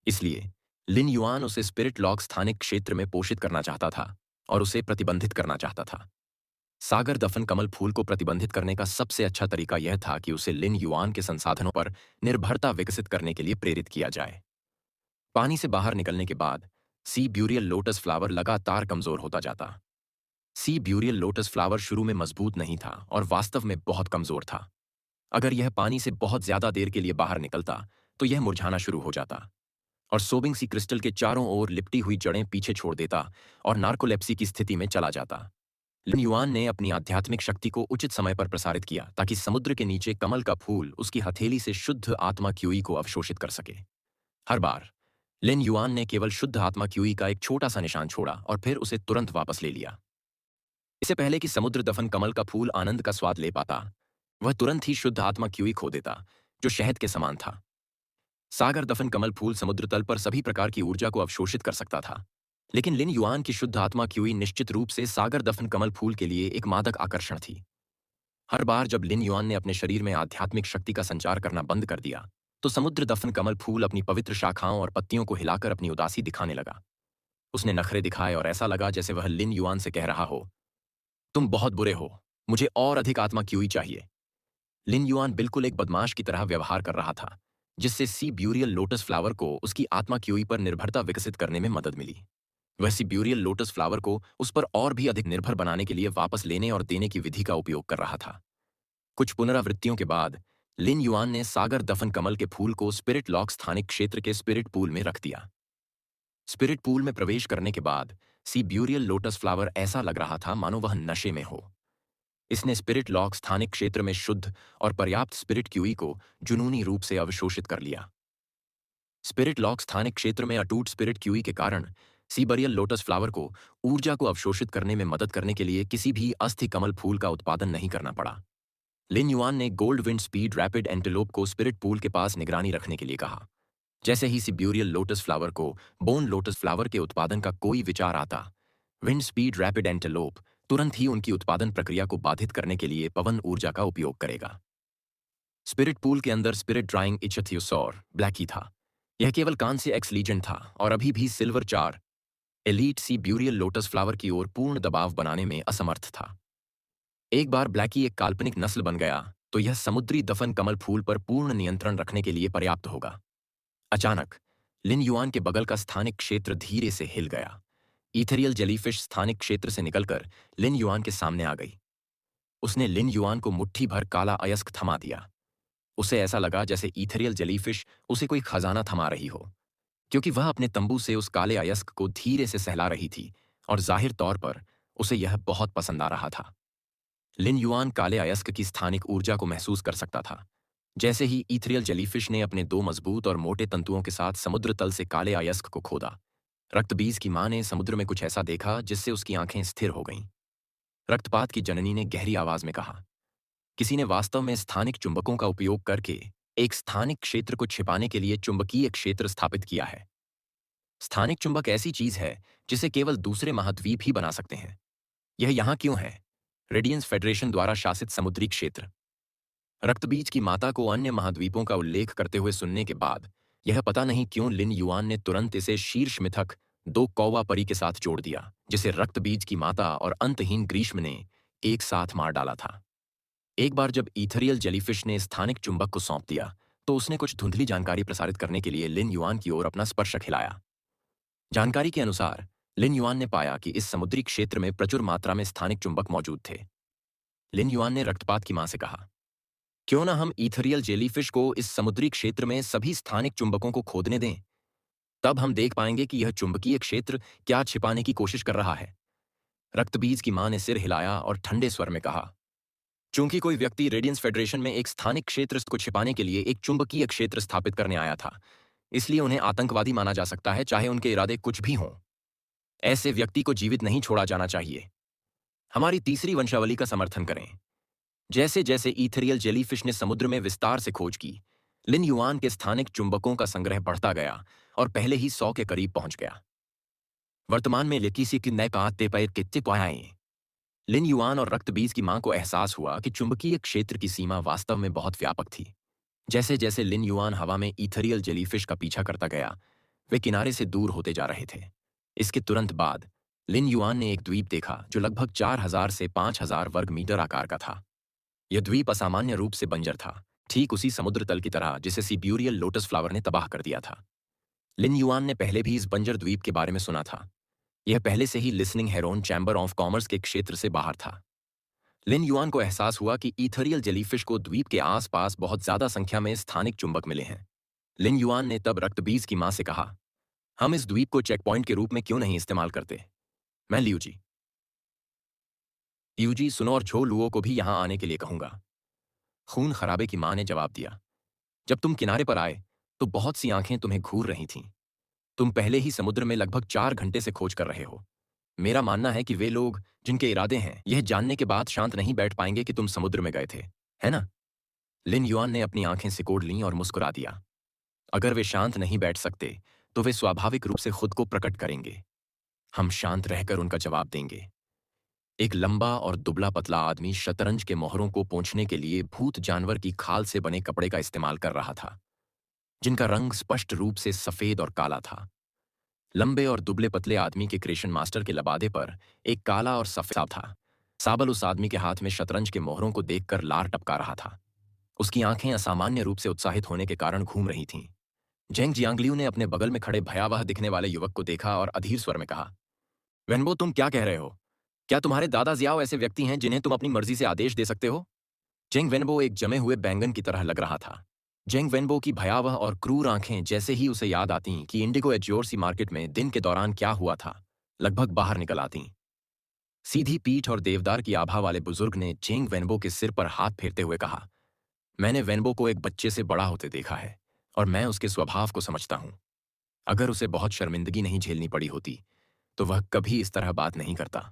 इसलिए लिन युआन उसे स्पिरिट लॉक स्थानिक क्षेत्र में पोषित करना चाहता था और उसे प्रतिबंधित करना चाहता था। सागर दफन कमल फूल को प्रतिबंधित करने का सबसे अच्छा तरीका यह था कि उसे लिन युआन के संसाधनों पर निर्भरता विकसित करने के लिए प्रेरित किया जाए। पानी से बाहर निकलने के बाद सी ब्यूरियल लोटस फ्लावर लगातार कमजोर होता जाता। सी ब्यूरियल लोटस फ्लावर शुरू में मजबूत नहीं था और वास्तव में बहुत कमजोर था। अगर यह पानी से बहुत ज्यादा देर के लिए बाहर निकलता, तो यह मुरझाना शुरू हो जाता और सोबिंग सी क्रिस्टल के चारों ओर लिपटी हुई जड़ें पीछे छोड़ देता और नार्कोलेप्सी की स्थिति में चला जाता। लिन युआन ने अपनी आध्यात्मिक शक्ति को उचित समय पर प्रसारित किया ताकि समुद्र के नीचे कमल का फूल उसकी हथेली से शुद्ध आत्मा क्यूई को अवशोषित कर सके। हर बार लिन युआन ने केवल शुद्ध आत्मा क्यूई का एक छोटा सा निशान छोड़ा और फिर उसे तुरंत वापस ले लिया। इससे पहले कि समुद्र दफन कमल का फूल आनंद का स्वाद ले पाता, वह तुरंत ही शुद्ध आत्मा क्यूई खो देता, जो शहद के समान था। सागर दफन कमल फूल समुद्र तल पर सभी प्रकार की ऊर्जा को अवशोषित कर सकता था, लेकिन लिन युआन की शुद्ध आत्मा क्यूई निश्चित रूप से सागर दफन कमल फूल के लिए एक मादक आकर्षण थी। हर बार जब लिन युआन ने अपने शरीर में आध्यात्मिक शक्ति का संचार करना बंद कर दिया, तो समुद्र दफन कमल फूल अपनी पवित्र शाखाओं और पत्तियों को हिलाकर अपनी उदासी दिखाने लगा। उसने नखरे दिखाए और ऐसा लगा जैसे वह लिन युआन से कह रहा हो, तुम बहुत बुरे हो, मुझे और अधिक आत्मा क्यूई चाहिए। लिन युआन बिल्कुल एक बदमाश की तरह व्यवहार कर रहा था, जिससे सी ब्यूरियल लोटस फ्लावर को उसकी आत्मा क्यूई पर निर्भरता विकसित करने में मदद मिली। वह सी ब्यूरियल लोटस फ्लावर को उस पर और भी अधिक निर्भर बनाने के लिए वापस लेने और देने की विधि का उपयोग कर रहा था। कुछ पुनरावृत्तियों के बाद लिन युआन ने सागर दफन कमल के फूल को स्पिरिट लॉक स्थानिक क्षेत्र के स्पिरिट पूल में रख दिया। स्पिरिट पूल में प्रवेश करने के बाद सी ब्यूरियल लोटस फ्लावर ऐसा लग रहा था मानो वह नशे में हो। इसने स्पिरिट लॉक स्थानिक क्षेत्र में शुद्ध और पर्याप्त स्पिरिट क्यूई को जुनूनी रूप से अवशोषित कर लिया। स्पिरिट लॉक स्थानिक क्षेत्र में अटूट स्पिरिट क्यूई के कारण सीबरियल लोटस फ्लावर को ऊर्जा को अवशोषित करने में मदद करने के लिए किसी भी अस्थि कमल फूल का उत्पादन नहीं करना पड़ा। लिन युआन ने gold wind speed rapid antelope को स्पिरिट पूल के पास निगरानी रखने के लिए कहा। जैसे ही सिब्यूरियल लोटस फ्लावर को बोन लोटस फ्लावर के उत्पादन का कोई विचार आता, विंड स्पीड रैपिड एंटेलोप तुरंत ही उनकी उत्पादन प्रक्रिया को बाधित करने के लिए पवन ऊर्जा का उपयोग करेगा। स्पिरिट पूल के अंदर स्पिरिट ड्राइंग इच्छथ्योसौर ब्लैकी था। यह केवल कांस्य एक्स लीजेंड था और अभी भी सिल्वर 4 एलीट सी ब्यूरियल लोटस फ्लावर की ओर पूर्ण दबाव बनाने में असमर्थ था। एक बार ब्लैकी एक काल्पनिक नस्ल बन गया तो यह समुद्री दफन कमल फूल पर पूर्ण नियंत्रण रखने के लिए पर्याप्त होगा। अचानक लिन युआन के बगल का स्थानिक क्षेत्र धीरे से हिल गया। ईथेरियल जेलीफिश स्थानिक क्षेत्र से निकलकर लिन युआन के सामने आ गई। उसने लिन युआन को मुट्ठी भर काला अयस्क थमा दिया। उसे ऐसा लगा जैसे ईथेरियल जेलीफिश उसे कोई खजाना थमा रही हो, क्योंकि वह अपने तंबू से उस काले अयस्क को धीरे से सहला रही थी और जाहिर तौर पर उसे यह बहुत पसंद आ रहा था। लिन युआन काले अयस्क की स्थानिक ऊर्जा को महसूस कर सकता था। जैसे ही ईथेरियल जेलीफिश ने अपने 2 मजबूत और मोटे तंतुओं के साथ समुद्र तल से काले अयस्क को खोदा, रक्तबीज की मां ने समुद्र में कुछ ऐसा देखा जिससे उसकी आंखें स्थिर हो गईं। रक्तपात की जननी ने गहरी आवाज में कहा, किसी ने वास्तव में स्थानिक चुंबकों का उपयोग करके एक स्थानिक क्षेत्र को छिपाने के लिए चुंबकीय क्षेत्र स्थापित किया है। स्थानिक चुंबक ऐसी चीज है जिसे केवल दूसरे महाद्वीप ही बना सकते हैं। यह यहां क्यों है? रेडियंस फेडरेशन द्वारा शासित समुद्री क्षेत्र। रक्तबीज की माता को अन्य महाद्वीपों का उल्लेख करते हुए सुनने के बाद यह पता नहीं क्यों लिन युआन ने तुरंत इसे शीर्ष मिथक 2 कौवा परी के साथ जोड़ दिया, जिसे रक्तबीज की माता और अंतहीन ग्रीष्म ने एक साथ मार डाला था। एक बार जब ईथेरियल जेलीफिश ने स्थानिक चुंबक को सौंप दिया तो उसने कुछ धुंधली जानकारी प्रसारित करने के लिए लिन युआन की ओर अपना स्पर्शक हिलाया। जानकारी के अनुसार लिन युआन ने पाया कि इस समुद्री क्षेत्र में प्रचुर मात्रा में स्थानिक चुंबक मौजूद थे। लिन युआन ने रक्तपात की मां से कहा, क्यों ना हम ईथेरियल जेलीफिश को इस समुद्री क्षेत्र में सभी स्थानिक चुंबकों को खोदने दें। तब हम देख पाएंगे कि यह चुंबकीय क्षेत्र क्या छिपाने की कोशिश कर रहा है। रक्तबीज की मां ने सिर हिलाया और ठंडे स्वर में कहा, चूंकि कोई व्यक्ति रेडियंस फेडरेशन में एक स्थानिक क्षेत्र को छिपाने के लिए एक चुंबकीय क्षेत्र स्थापित करने आया था, इसलिए उन्हें आतंकवादी माना जा सकता है, चाहे उनके इरादे कुछ भी हों। ऐसे व्यक्ति को जीवित नहीं छोड़ा जाना चाहिए। हमारी तीसरी वंशावली का समर्थन करें। जैसे जैसे ईथेरियल जेलीफिश ने समुद्र में विस्तार से खोज की, लिन युआन के स्थानिक चुंबकों का संग्रह बढ़ता गया और पहले ही 100 के करीब पहुंच गया। वर्तमान में किसी की नए पाते पैर कितने पाए। लिन युआन और रक्तबीज की मां को एहसास हुआ कि चुंबकीय क्षेत्र की सीमा वास्तव में बहुत व्यापक थी। जैसे जैसे लिन युआन हवा में ईथेरियल जेलीफिश का पीछा करता गया, वे किनारे से दूर होते जा रहे थे। इसके तुरंत बाद लिन युआन ने एक द्वीप देखा जो लगभग 4000 से 5000 वर्ग मीटर आकार का था। यह द्वीप असामान्य रूप से बंजर था, ठीक उसी समुद्र तल की तरह जिसे सिब्यूरियल लोटस फ्लावर ने तबाह कर दिया था। लिन युआन ने पहले भी इस बंजर द्वीप के बारे में सुना था। यह पहले से ही listening heron chamber of commerce के क्षेत्र से बाहर था। लिन युआन को एहसास हुआ कि ईथेरियल जेलीफिश को द्वीप के आसपास बहुत ज्यादा संख्या में स्थानिक चुंबक मिले हैं। लिन युआन ने तब रक्तबीज की मां से कहा, हम इस द्वीप को चेक पॉइंट के रूप में क्यों नहीं इस्तेमाल करते? मैं लियूजी सुनो और झो लुओ को भी यहां आने के लिए कहूंगा। खून खराबे की मां ने जवाब दिया, जब तुम किनारे पर आए तो बहुत सी आंखें तुम्हें घूर रही थीं। तुम पहले ही समुद्र में लगभग 4 घंटे से खोज कर रहे हो। मेरा मानना है कि वे लोग जिनके इरादे हैं यह जानने के बाद शांत नहीं बैठ पाएंगे कि तुम समुद्र में गए थे, है ना? लिन युआन ने अपनी आंखें सिकोड़ लीं और मुस्कुरा दिया। अगर वे शांत नहीं बैठ सकते तो वे स्वाभाविक रूप से खुद को प्रकट करेंगे। हम शांत रहकर उनका जवाब देंगे। एक लंबा और दुबला पतला आदमी शतरंज के मोहरों को पोंछने के लिए भूत जानवर की खाल से बने कपड़े का इस्तेमाल कर रहा था, जिनका रंग स्पष्ट रूप से सफेद और काला था। लंबे और दुबले पतले आदमी के क्रेशन मास्टर के लबादे पर एक काला और सफेद सांप था। साबल उस आदमी के हाथ में शतरंज के मोहरों को देखकर लार टपका रहा था। उसकी आंखें असामान्य रूप से उत्साहित होने के कारण घूम रही थीं। जेंग जियांगलियू ने अपने बगल में खड़े भयावह दिखने वाले युवक को देखा और अधीर स्वर में कहा, वेनबो, तुम क्या कह रहे हो? क्या तुम्हारे दादा जियाओ ऐसे व्यक्ति हैं जिन्हें तुम अपनी मर्जी से आदेश दे सकते हो? जेंग वेनबो एक जमे हुए बैंगन की तरह लग रहा था। जेंग वेनबो की भयावह और क्रूर आंखें जैसे ही उसे याद आती कि इंडिगो एज्योरसी मार्केट में दिन के दौरान क्या हुआ था, लगभग बाहर निकल आती। सीधी पीठ और देवदार की आभा वाले बुजुर्ग ने जेंग वेनबो के सिर पर हाथ फेरते हुए कहा, मैंने वेनबो को एक बच्चे से बड़ा होते देखा है और मैं उसके स्वभाव को समझता हूं। अगर उसे बहुत शर्मिंदगी नहीं झेलनी पड़ी होती तो वह कभी इस तरह बात नहीं करता।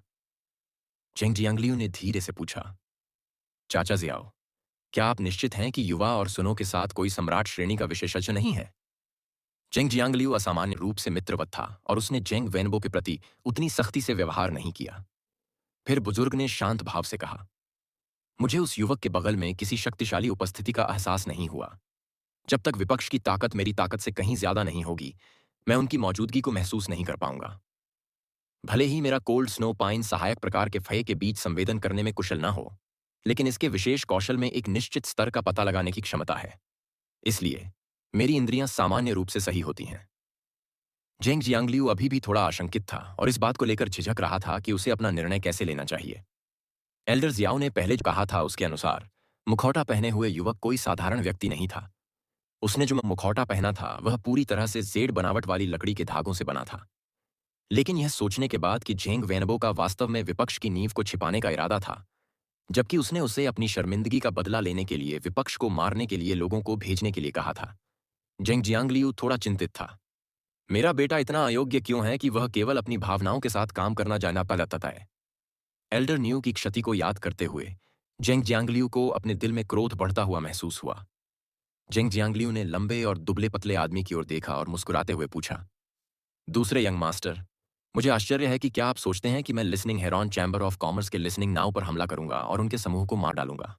जेंग जियांगलियू ने धीरे से पूछा, चाचा जियाओ, क्या आप निश्चित हैं कि युवा और सुनो के साथ कोई सम्राट श्रेणी का विशेषज्ञ नहीं है? जेंग जियांगलियू असामान्य रूप से मित्रवत था और उसने जेंग वेनबो के प्रति उतनी सख्ती से व्यवहार नहीं किया। फिर बुजुर्ग ने शांत भाव से कहा, मुझे उस युवक के बगल में किसी शक्तिशाली उपस्थिति का एहसास नहीं हुआ। जब तक विपक्ष की ताकत मेरी ताकत से कहीं ज्यादा नहीं होगी, मैं उनकी मौजूदगी को महसूस नहीं कर पाऊंगा। भले ही मेरा कोल्ड स्नो पाइन सहायक प्रकार के फये के बीच संवेदन करने में कुशल न हो, लेकिन इसके विशेष कौशल में एक निश्चित स्तर का पता लगाने की क्षमता है। इसलिए मेरी इंद्रियां सामान्य रूप से सही होती हैं। जेंग जियांगलिू अभी भी थोड़ा आशंकित था और इस बात को लेकर झिझक रहा था कि उसे अपना निर्णय कैसे लेना चाहिए। एल्डर जियाओ ने पहले जो कहा था उसके अनुसार मुखौटा पहने हुए युवक कोई साधारण व्यक्ति नहीं था। उसने जो मुखौटा पहना था वह पूरी तरह से जेड बनावट वाली लकड़ी के धागों से बना था। लेकिन यह सोचने के बाद कि जेंग वेनबो का वास्तव में विपक्ष की नींव को छिपाने का इरादा था, जबकि उसने उसे अपनी शर्मिंदगी का बदला लेने के लिए विपक्ष को मारने के लिए लोगों को भेजने के लिए कहा था, जेंग जियांगलियू थोड़ा चिंतित था। मेरा बेटा इतना अयोग्य क्यों है कि वह केवल अपनी भावनाओं के साथ काम करना जानता लगता है। एल्डर न्यू की क्षति को याद करते हुए जेंग जियांगलियू को अपने दिल में क्रोध बढ़ता हुआ महसूस हुआ। जेंग जियांगलियू ने लंबे और दुबले पतले आदमी की ओर देखा और मुस्कुराते हुए पूछा, दूसरे यंग मास्टर, मुझे आश्चर्य है कि क्या आप सोचते हैं कि मैं listening heron chamber of commerce के लिसनिंग नाव पर हमला करूंगा और उनके समूह को मार डालूंगा।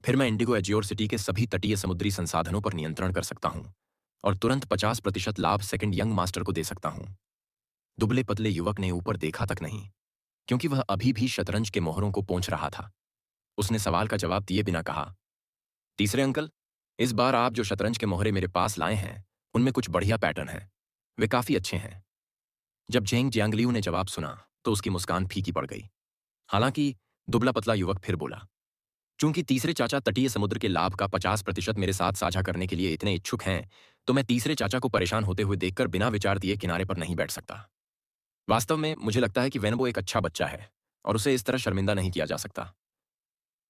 फिर मैं इंडिगो एज्योर सिटी के सभी तटीय समुद्री संसाधनों पर नियंत्रण कर सकता हूं और तुरंत 50% लाभ सेकंड यंग मास्टर को दे सकता हूं। दुबले पतले युवक ने ऊपर देखा तक नहीं, क्योंकि वह अभी भी शतरंज के मोहरों को पोंछ रहा था। उसने सवाल का जवाब दिए बिना कहा, तीसरे अंकल, इस बार आप जो शतरंज के मोहरे मेरे पास लाए हैं उनमें कुछ बढ़िया पैटर्न हैं। वे काफी अच्छे हैं। जब जेंग जियांगलियू ने जवाब सुना तो उसकी मुस्कान फीकी पड़ गई। हालांकि दुबला पतला युवक फिर बोला, चूंकि तीसरे चाचा तटीय समुद्र के लाभ का 50% मेरे साथ साझा करने के लिए इतने इच्छुक हैं, तो मैं तीसरे चाचा को परेशान होते हुए देखकर बिना विचार दिए किनारे पर नहीं बैठ सकता। वास्तव में मुझे लगता है कि वेनबो एक अच्छा बच्चा है और उसे इस तरह शर्मिंदा नहीं किया जा सकता।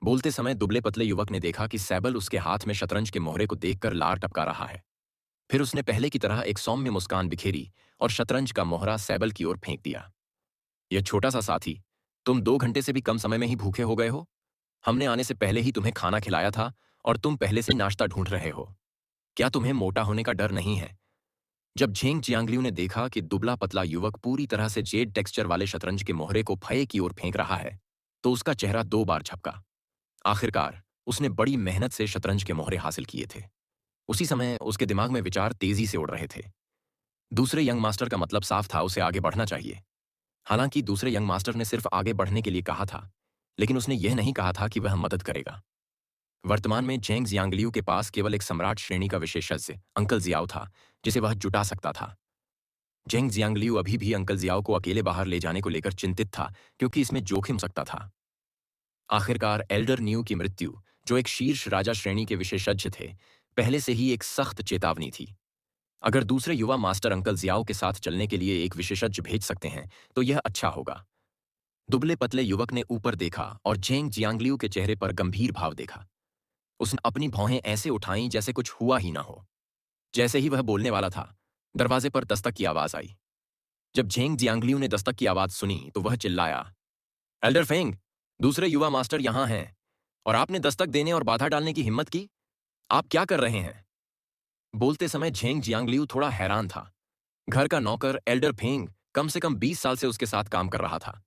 बोलते समय दुबले पतले युवक ने देखा कि सैबल उसके हाथ में शतरंज के मोहरे को देखकर लार टपका रहा है। फिर उसने पहले की तरह एक सौम्य मुस्कान बिखेरी और शतरंज का मोहरा सैबल की ओर फेंक दिया। यह छोटा सा साथी, तुम 2 घंटे से भी कम समय में ही भूखे हो गए हो। हमने आने से पहले ही तुम्हें खाना खिलाया था और तुम पहले से नाश्ता ढूंढ रहे हो। क्या तुम्हें मोटा होने का डर नहीं है? जब झेंग जियांगलियू ने देखा कि दुबला पतला युवक पूरी तरह से जेड टेक्सचर वाले शतरंज के मोहरे को फये की ओर फेंक रहा है, तो उसका चेहरा 2 बार झपका। आखिरकार उसने बड़ी मेहनत से शतरंज के मोहरे हासिल किए थे। उसी समय उसके दिमाग में विचार तेजी से उड़ रहे थे। दूसरे यंग मास्टर का मतलब साफ था, उसे आगे बढ़ना चाहिए। हालांकि दूसरे यंग मास्टर ने सिर्फ आगे बढ़ने के लिए कहा था, लेकिन उसने यह नहीं कहा था कि वह मदद करेगा। वर्तमान में जेंग जियांगलियू के पास केवल एक सम्राट श्रेणी का विशेषज्ञ अंकल जियाओ था, जिसे वह जुटा सकता था। जेंग जियांगलियू अभी भी अंकल जियाओ को अकेले बाहर ले जाने को लेकर चिंतित था, क्योंकि इसमें जोखिम हो सकता था। आखिरकार एल्डर न्यू की मृत्यु, जो एक शीर्ष राजा श्रेणी के विशेषज्ञ थे, पहले से ही एक सख्त चेतावनी थी। अगर दूसरे युवा मास्टर अंकल जियाओ के साथ चलने के लिए एक विशेषज्ञ भेज सकते हैं तो यह अच्छा होगा। दुबले पतले युवक ने ऊपर देखा और जेंग जियांगलियू के चेहरे पर गंभीर भाव देखा। उसने अपनी भौहें ऐसे उठाईं जैसे कुछ हुआ ही ना हो। जैसे ही वह बोलने वाला था, दरवाजे पर दस्तक की आवाज आई। जब जेंग जियांगलियू ने दस्तक की आवाज सुनी तो वह चिल्लाया, एल्डर फेंग, दूसरे युवा मास्टर यहां हैं और आपने दस्तक देने और बाधा डालने की हिम्मत की। आप क्या कर रहे हैं? बोलते समय झेंग जियांगलियू थोड़ा हैरान था। घर का नौकर एल्डर फेंग कम से कम 20 साल से उसके साथ काम कर रहा था।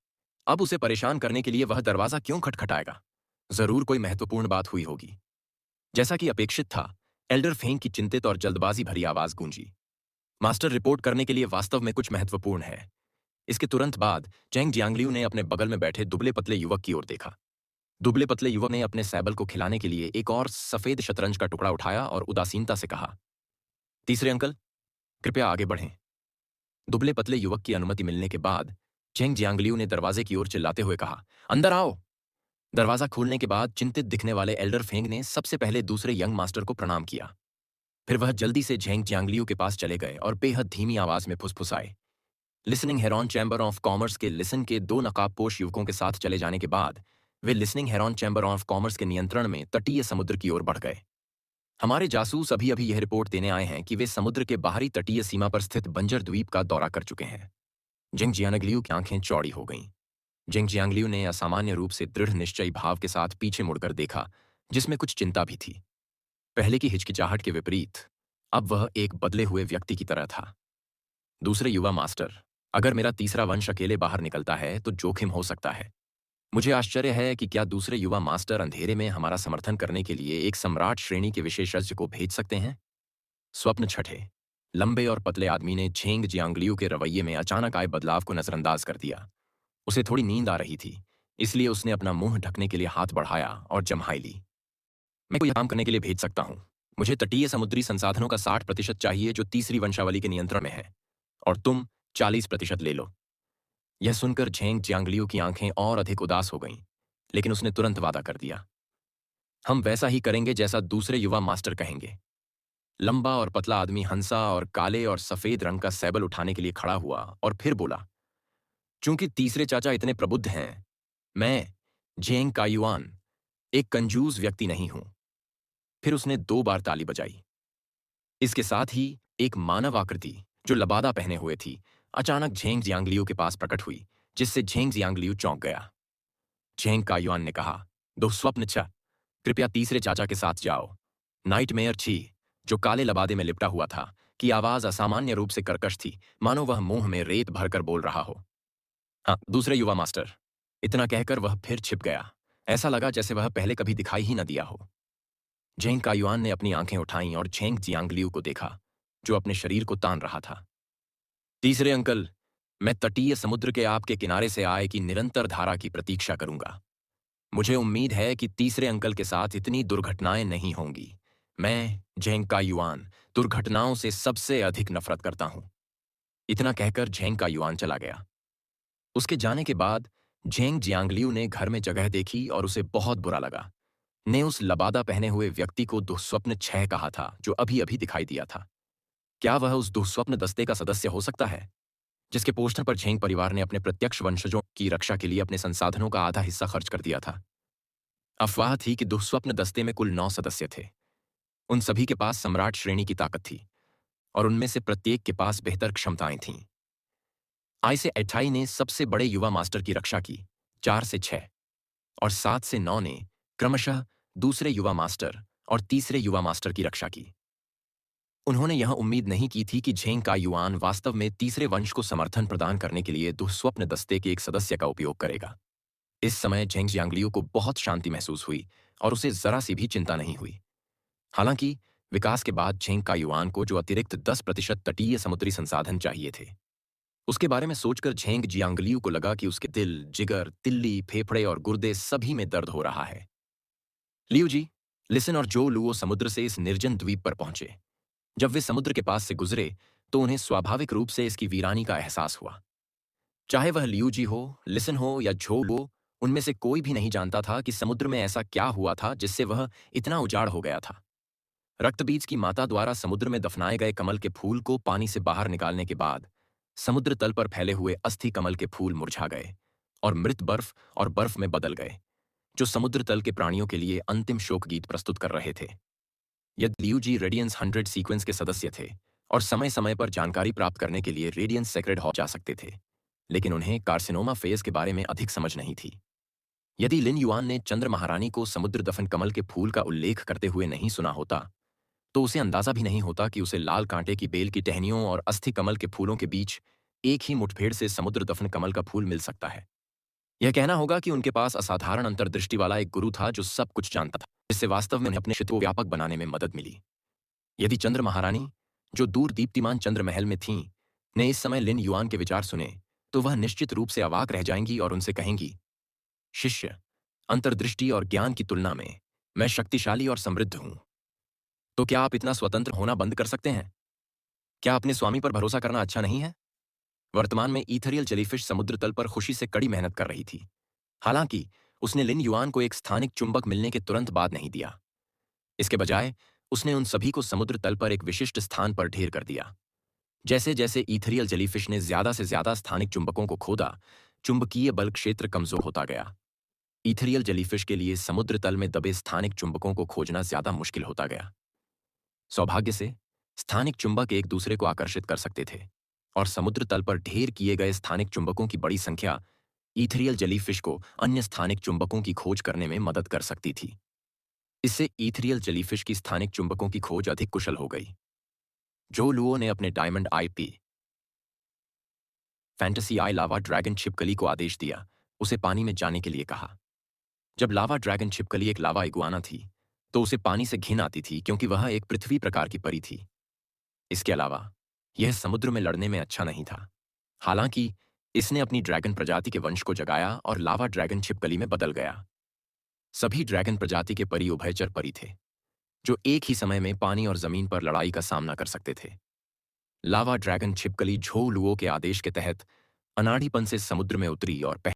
अब उसे परेशान करने के लिए वह दरवाजा क्यों खटखटाएगा? जरूर कोई महत्वपूर्ण बात हुई होगी। जैसा कि अपेक्षित था, एल्डर फेंग की चिंतित और जल्दबाजी भरी आवाज गूंजी, मास्टर, रिपोर्ट करने के लिए वास्तव में कुछ महत्वपूर्ण है। इसके तुरंत बाद जेंग जियांगलियू ने अपने बगल में बैठे दुबले पतले युवक की ओर देखा। दुबले पतले युवक ने अपने सैबल को खिलाने के लिए एक और सफेद शतरंज का टुकड़ा उठाया और उदासीनता से कहा, तीसरे अंकल, कृपया आगे बढ़ें। दुबले पतले युवक की अनुमति मिलने के बाद जेंग जियांगलियू ने दरवाजे की ओर चिल्लाते हुए कहा, अंदर आओ। दरवाजा खोलने के बाद चिंतित दिखने वाले एल्डर फेंग ने सबसे पहले दूसरे यंग मास्टर को प्रणाम किया। फिर वह जल्दी से झेंग जियांगलियू के पास चले गए और बेहद धीमी आवाज में फुसफुसाए। Listening heron chamber of commerce के लिसन के 2 नकाबपोश युवकों के साथ चले जाने के बाद वे listening heron chamber of commerce के नियंत्रण में तटीय समुद्र की ओर बढ़ गए। हमारे जासूस अभी अभी यह रिपोर्ट देने आए हैं कि वे समुद्र के बाहरी तटीय सीमा पर स्थित बंजर द्वीप का दौरा कर चुके हैं। जेंग जियांगलियू की आंखें चौड़ी हो गईं। जेंग जियांगलियू ने असामान्य रूप से दृढ़ निश्चयी भाव के साथ पीछे मुड़कर देखा, जिसमें कुछ चिंता भी थी। पहले की हिचकिचाहट के विपरीत अब वह एक बदले हुए व्यक्ति की तरह था। दूसरे युवा मास्टर, अगर मेरा तीसरा वंश अकेले बाहर निकलता है तो जोखिम हो सकता है। मुझे आश्चर्य है कि क्या दूसरे युवा मास्टर अंधेरे में हमारा समर्थन करने के लिए एक सम्राट श्रेणी के विशेषज्ञ को भेज सकते हैं। स्वप्न छठे। लंबे और पतले आदमी ने झेंग जियांगलियू के रवैये में अचानक आए बदलाव को नजरअंदाज कर दिया। उसे थोड़ी नींद आ रही थी, इसलिए उसने अपना मुंह ढकने के लिए हाथ बढ़ाया और जम्हाई ली। मैं कोई काम करने के लिए भेज सकता हूँ। मुझे तटीय समुद्री संसाधनों का 60% चाहिए जो तीसरी वंशावली के नियंत्रण में है, और तुम 40% ले लो। यह सुनकर झेंग जियांगलियू की आंखें और अधिक उदास हो गईं, लेकिन उसने तुरंत वादा कर दिया, हम वैसा ही करेंगे जैसा दूसरे युवा मास्टर कहेंगे। लंबा और पतला आदमी हंसा और काले और सफेद रंग का सैबल उठाने के लिए खड़ा हुआ और फिर बोला, चूंकि तीसरे चाचा इतने प्रबुद्ध हैं, मैं झेंग कायुआन एक कंजूस व्यक्ति नहीं हूं। फिर उसने 2 बार ताली बजाई। इसके साथ ही एक मानव आकृति जो लबादा पहने हुए थी अचानक झेंग जियांगलियू के पास प्रकट हुई, जिससे झेंग जियांगलियू चौंक गया। झेंग कायुआन ने कहा, दो स्वप्न छ, कृपया तीसरे चाचा के साथ जाओ। नाइटमेयर छी, जो काले लबादे में लिपटा हुआ था, की आवाज असामान्य रूप से कर्कश थी, मानो वह मुंह में रेत भरकर बोल रहा हो। हाँ, दूसरे युवा मास्टर। इतना कहकर वह फिर छिप गया। ऐसा लगा जैसे वह पहले कभी दिखाई ही न दिया हो। झेंग कायुआन ने अपनी आंखें उठाईं और झेंग जियांगलियू को देखा, जो अपने शरीर को तान रहा था। तीसरे अंकल, मैं तटीय समुद्र के आपके किनारे से आए की निरंतर धारा की प्रतीक्षा करूंगा। मुझे उम्मीद है कि तीसरे अंकल के साथ इतनी दुर्घटनाएं नहीं होंगी। मैं झेंग कायुआन दुर्घटनाओं से सबसे अधिक नफरत करता हूं। इतना कहकर झेंग कायुआन चला गया। उसके जाने के बाद झेंग जियांगलियू ने घर में जगह देखी और उसे बहुत बुरा लगा। ने उस लबादा पहने हुए व्यक्ति को दुःस्वप्न 6 कहा था, जो अभी अभी दिखाई दिया था। क्या वह उस दुःस्वप्न दस्ते का सदस्य हो सकता है, जिसके पोस्टर पर झेंग परिवार ने अपने प्रत्यक्ष वंशजों की रक्षा के लिए अपने संसाधनों का आधा हिस्सा खर्च कर दिया था? अफवाह थी कि दुःस्वप्न दस्ते में कुल 9 सदस्य थे। उन सभी के पास सम्राट श्रेणी की ताकत थी, और उनमें से प्रत्येक के पास बेहतर क्षमताएं थीं। आई से एठाई ने सबसे बड़े युवा मास्टर की रक्षा की, 4 से 6, और 7 से 9 ने क्रमशः दूसरे युवा मास्टर और तीसरे युवा मास्टर की रक्षा की। उन्होंने यह उम्मीद नहीं की थी कि झेंग कायुआन वास्तव में तीसरे वंश को समर्थन प्रदान करने के लिए दुःस्वप्न दस्ते के एक सदस्य का उपयोग करेगा। इस समय झेंग जियांगलियू को बहुत शांति महसूस हुई और उसे जरा सी भी चिंता नहीं हुई। हालांकि विकास के बाद झेंग कायुआन को जो अतिरिक्त 10% तटीय समुद्री संसाधन चाहिए थे, उसके बारे में सोचकर झेंग जियांगलियू को लगा कि उसके दिल, जिगर, तिल्ली, फेफड़े और गुर्दे सभी में दर्द हो रहा है। लियू जी, लिसन और जो लुओ समुद्र से इस निर्जन द्वीप पर पहुंचे। जब वे समुद्र के पास से गुजरे तो उन्हें स्वाभाविक रूप से इसकी वीरानी का एहसास हुआ। चाहे वह लियू जी हो, लिसन हो या झो लुओ, उनमें से कोई भी नहीं जानता था कि समुद्र में ऐसा क्या हुआ था जिससे वह इतना उजाड़ हो गया था। रक्तबीज की माता द्वारा समुद्र में दफनाए गए कमल के फूल को पानी से बाहर निकालने के बाद समुद्र तल पर फैले हुए अस्थि कमल के फूल मुरझा गए और मृत बर्फ और बर्फ में बदल गए, जो समुद्र तल के प्राणियों के लिए अंतिम शोक गीत प्रस्तुत कर रहे थे। यदि लियू जी रेडियंस 100 सीक्वेंस के सदस्य थे और समय समय पर जानकारी प्राप्त करने के लिए रेडियंस सेक्रेड हॉल जा सकते थे, लेकिन उन्हें कार्सिनोमा फेज के बारे में अधिक समझ नहीं थी। यदि लिन युआन ने चंद्र महारानी को समुद्र दफन कमल के फूल का उल्लेख करते हुए नहीं सुना होता, तो उसे अंदाजा भी नहीं होता कि उसे लाल कांटे की बेल की टहनियों और अस्थि कमल के फूलों के बीच एक ही मुठभेड़ से समुद्र दफन कमल का फूल मिल सकता है। यह कहना होगा कि उनके पास असाधारण अंतर्दृष्टि वाला एक गुरु था जो सब कुछ जानता था, जिससे वास्तव में उन्हें अपने क्षेत्र को व्यापक बनाने में मदद मिली। यदि चंद्र महारानी, जो दूर दीप्तिमान चंद्र महल में थीं, ने इस समय लिन युआन के विचार सुने, तो वह निश्चित रूप से अवाक रह जाएंगी और उनसे कहेंगी, शिष्य, अंतर्दृष्टि और ज्ञान की तुलना में मैं शक्तिशाली और समृद्ध हूं। तो क्या आप इतना स्वतंत्र होना बंद कर सकते हैं? क्या अपने स्वामी पर भरोसा करना अच्छा नहीं है? वर्तमान में ईथरियल जेलीफिश समुद्र तल पर खुशी से कड़ी मेहनत कर रही थी। हालांकि उसने लिन युआन को एक स्थानिक चुंबक मिलने के तुरंत बाद नहीं दिया। इसके बजाय उसने उन सभी को समुद्र तल पर एक विशिष्ट स्थान पर ढेर कर दिया। जैसे जैसे ईथरियल जेलीफिश ने ज्यादा से ज्यादा स्थानिक चुंबकों को खोदा, चुंबकीय बल क्षेत्र कमजोर होता गया। ईथरियल जेलीफिश के लिए समुद्र तल में दबे स्थानिक चुंबकों को खोजना ज्यादा मुश्किल होता गया। सौभाग्य से स्थानिक चुंबक एक दूसरे को आकर्षित कर सकते थे, और समुद्र तल पर ढेर किए गए स्थानिक चुंबकों की बड़ी संख्या ईथरियल जेलीफिश को अन्य स्थानिक चुंबकों की खोज करने में मदद कर सकती थी। इससे ईथरियल जेलीफिश की स्थानिक चुंबकों की खोज अधिक कुशल हो गई। जो लुओ ने अपने डायमंड आईपी फैंटेसी आई लावा ड्रैगन छिपकली को आदेश दिया, उसे पानी में जाने के लिए कहा। जब लावा ड्रैगन छिपकली एक लावा इगुआना थी, तो उसे पानी से घिन आती थी क्योंकि वह एक पृथ्वी प्रकार की परी थी। इसके अलावा यह समुद्र में लड़ने में अच्छा नहीं था। हालांकि इसने अपनी ड्रैगन प्रजाति के वंश को जगाया और लावा ड्रैगन छिपकली में बदल गया। सभी ड्रैगन प्रजाति के परी उभयचर परी थे, जो एक ही समय में पानी और जमीन पर लड़ाई का सामना कर सकते थे। लावा ड्रैगन छिपकली झोउ लुओ के आदेश के तहत अनाड़ीपन से समुद्र में उतरी और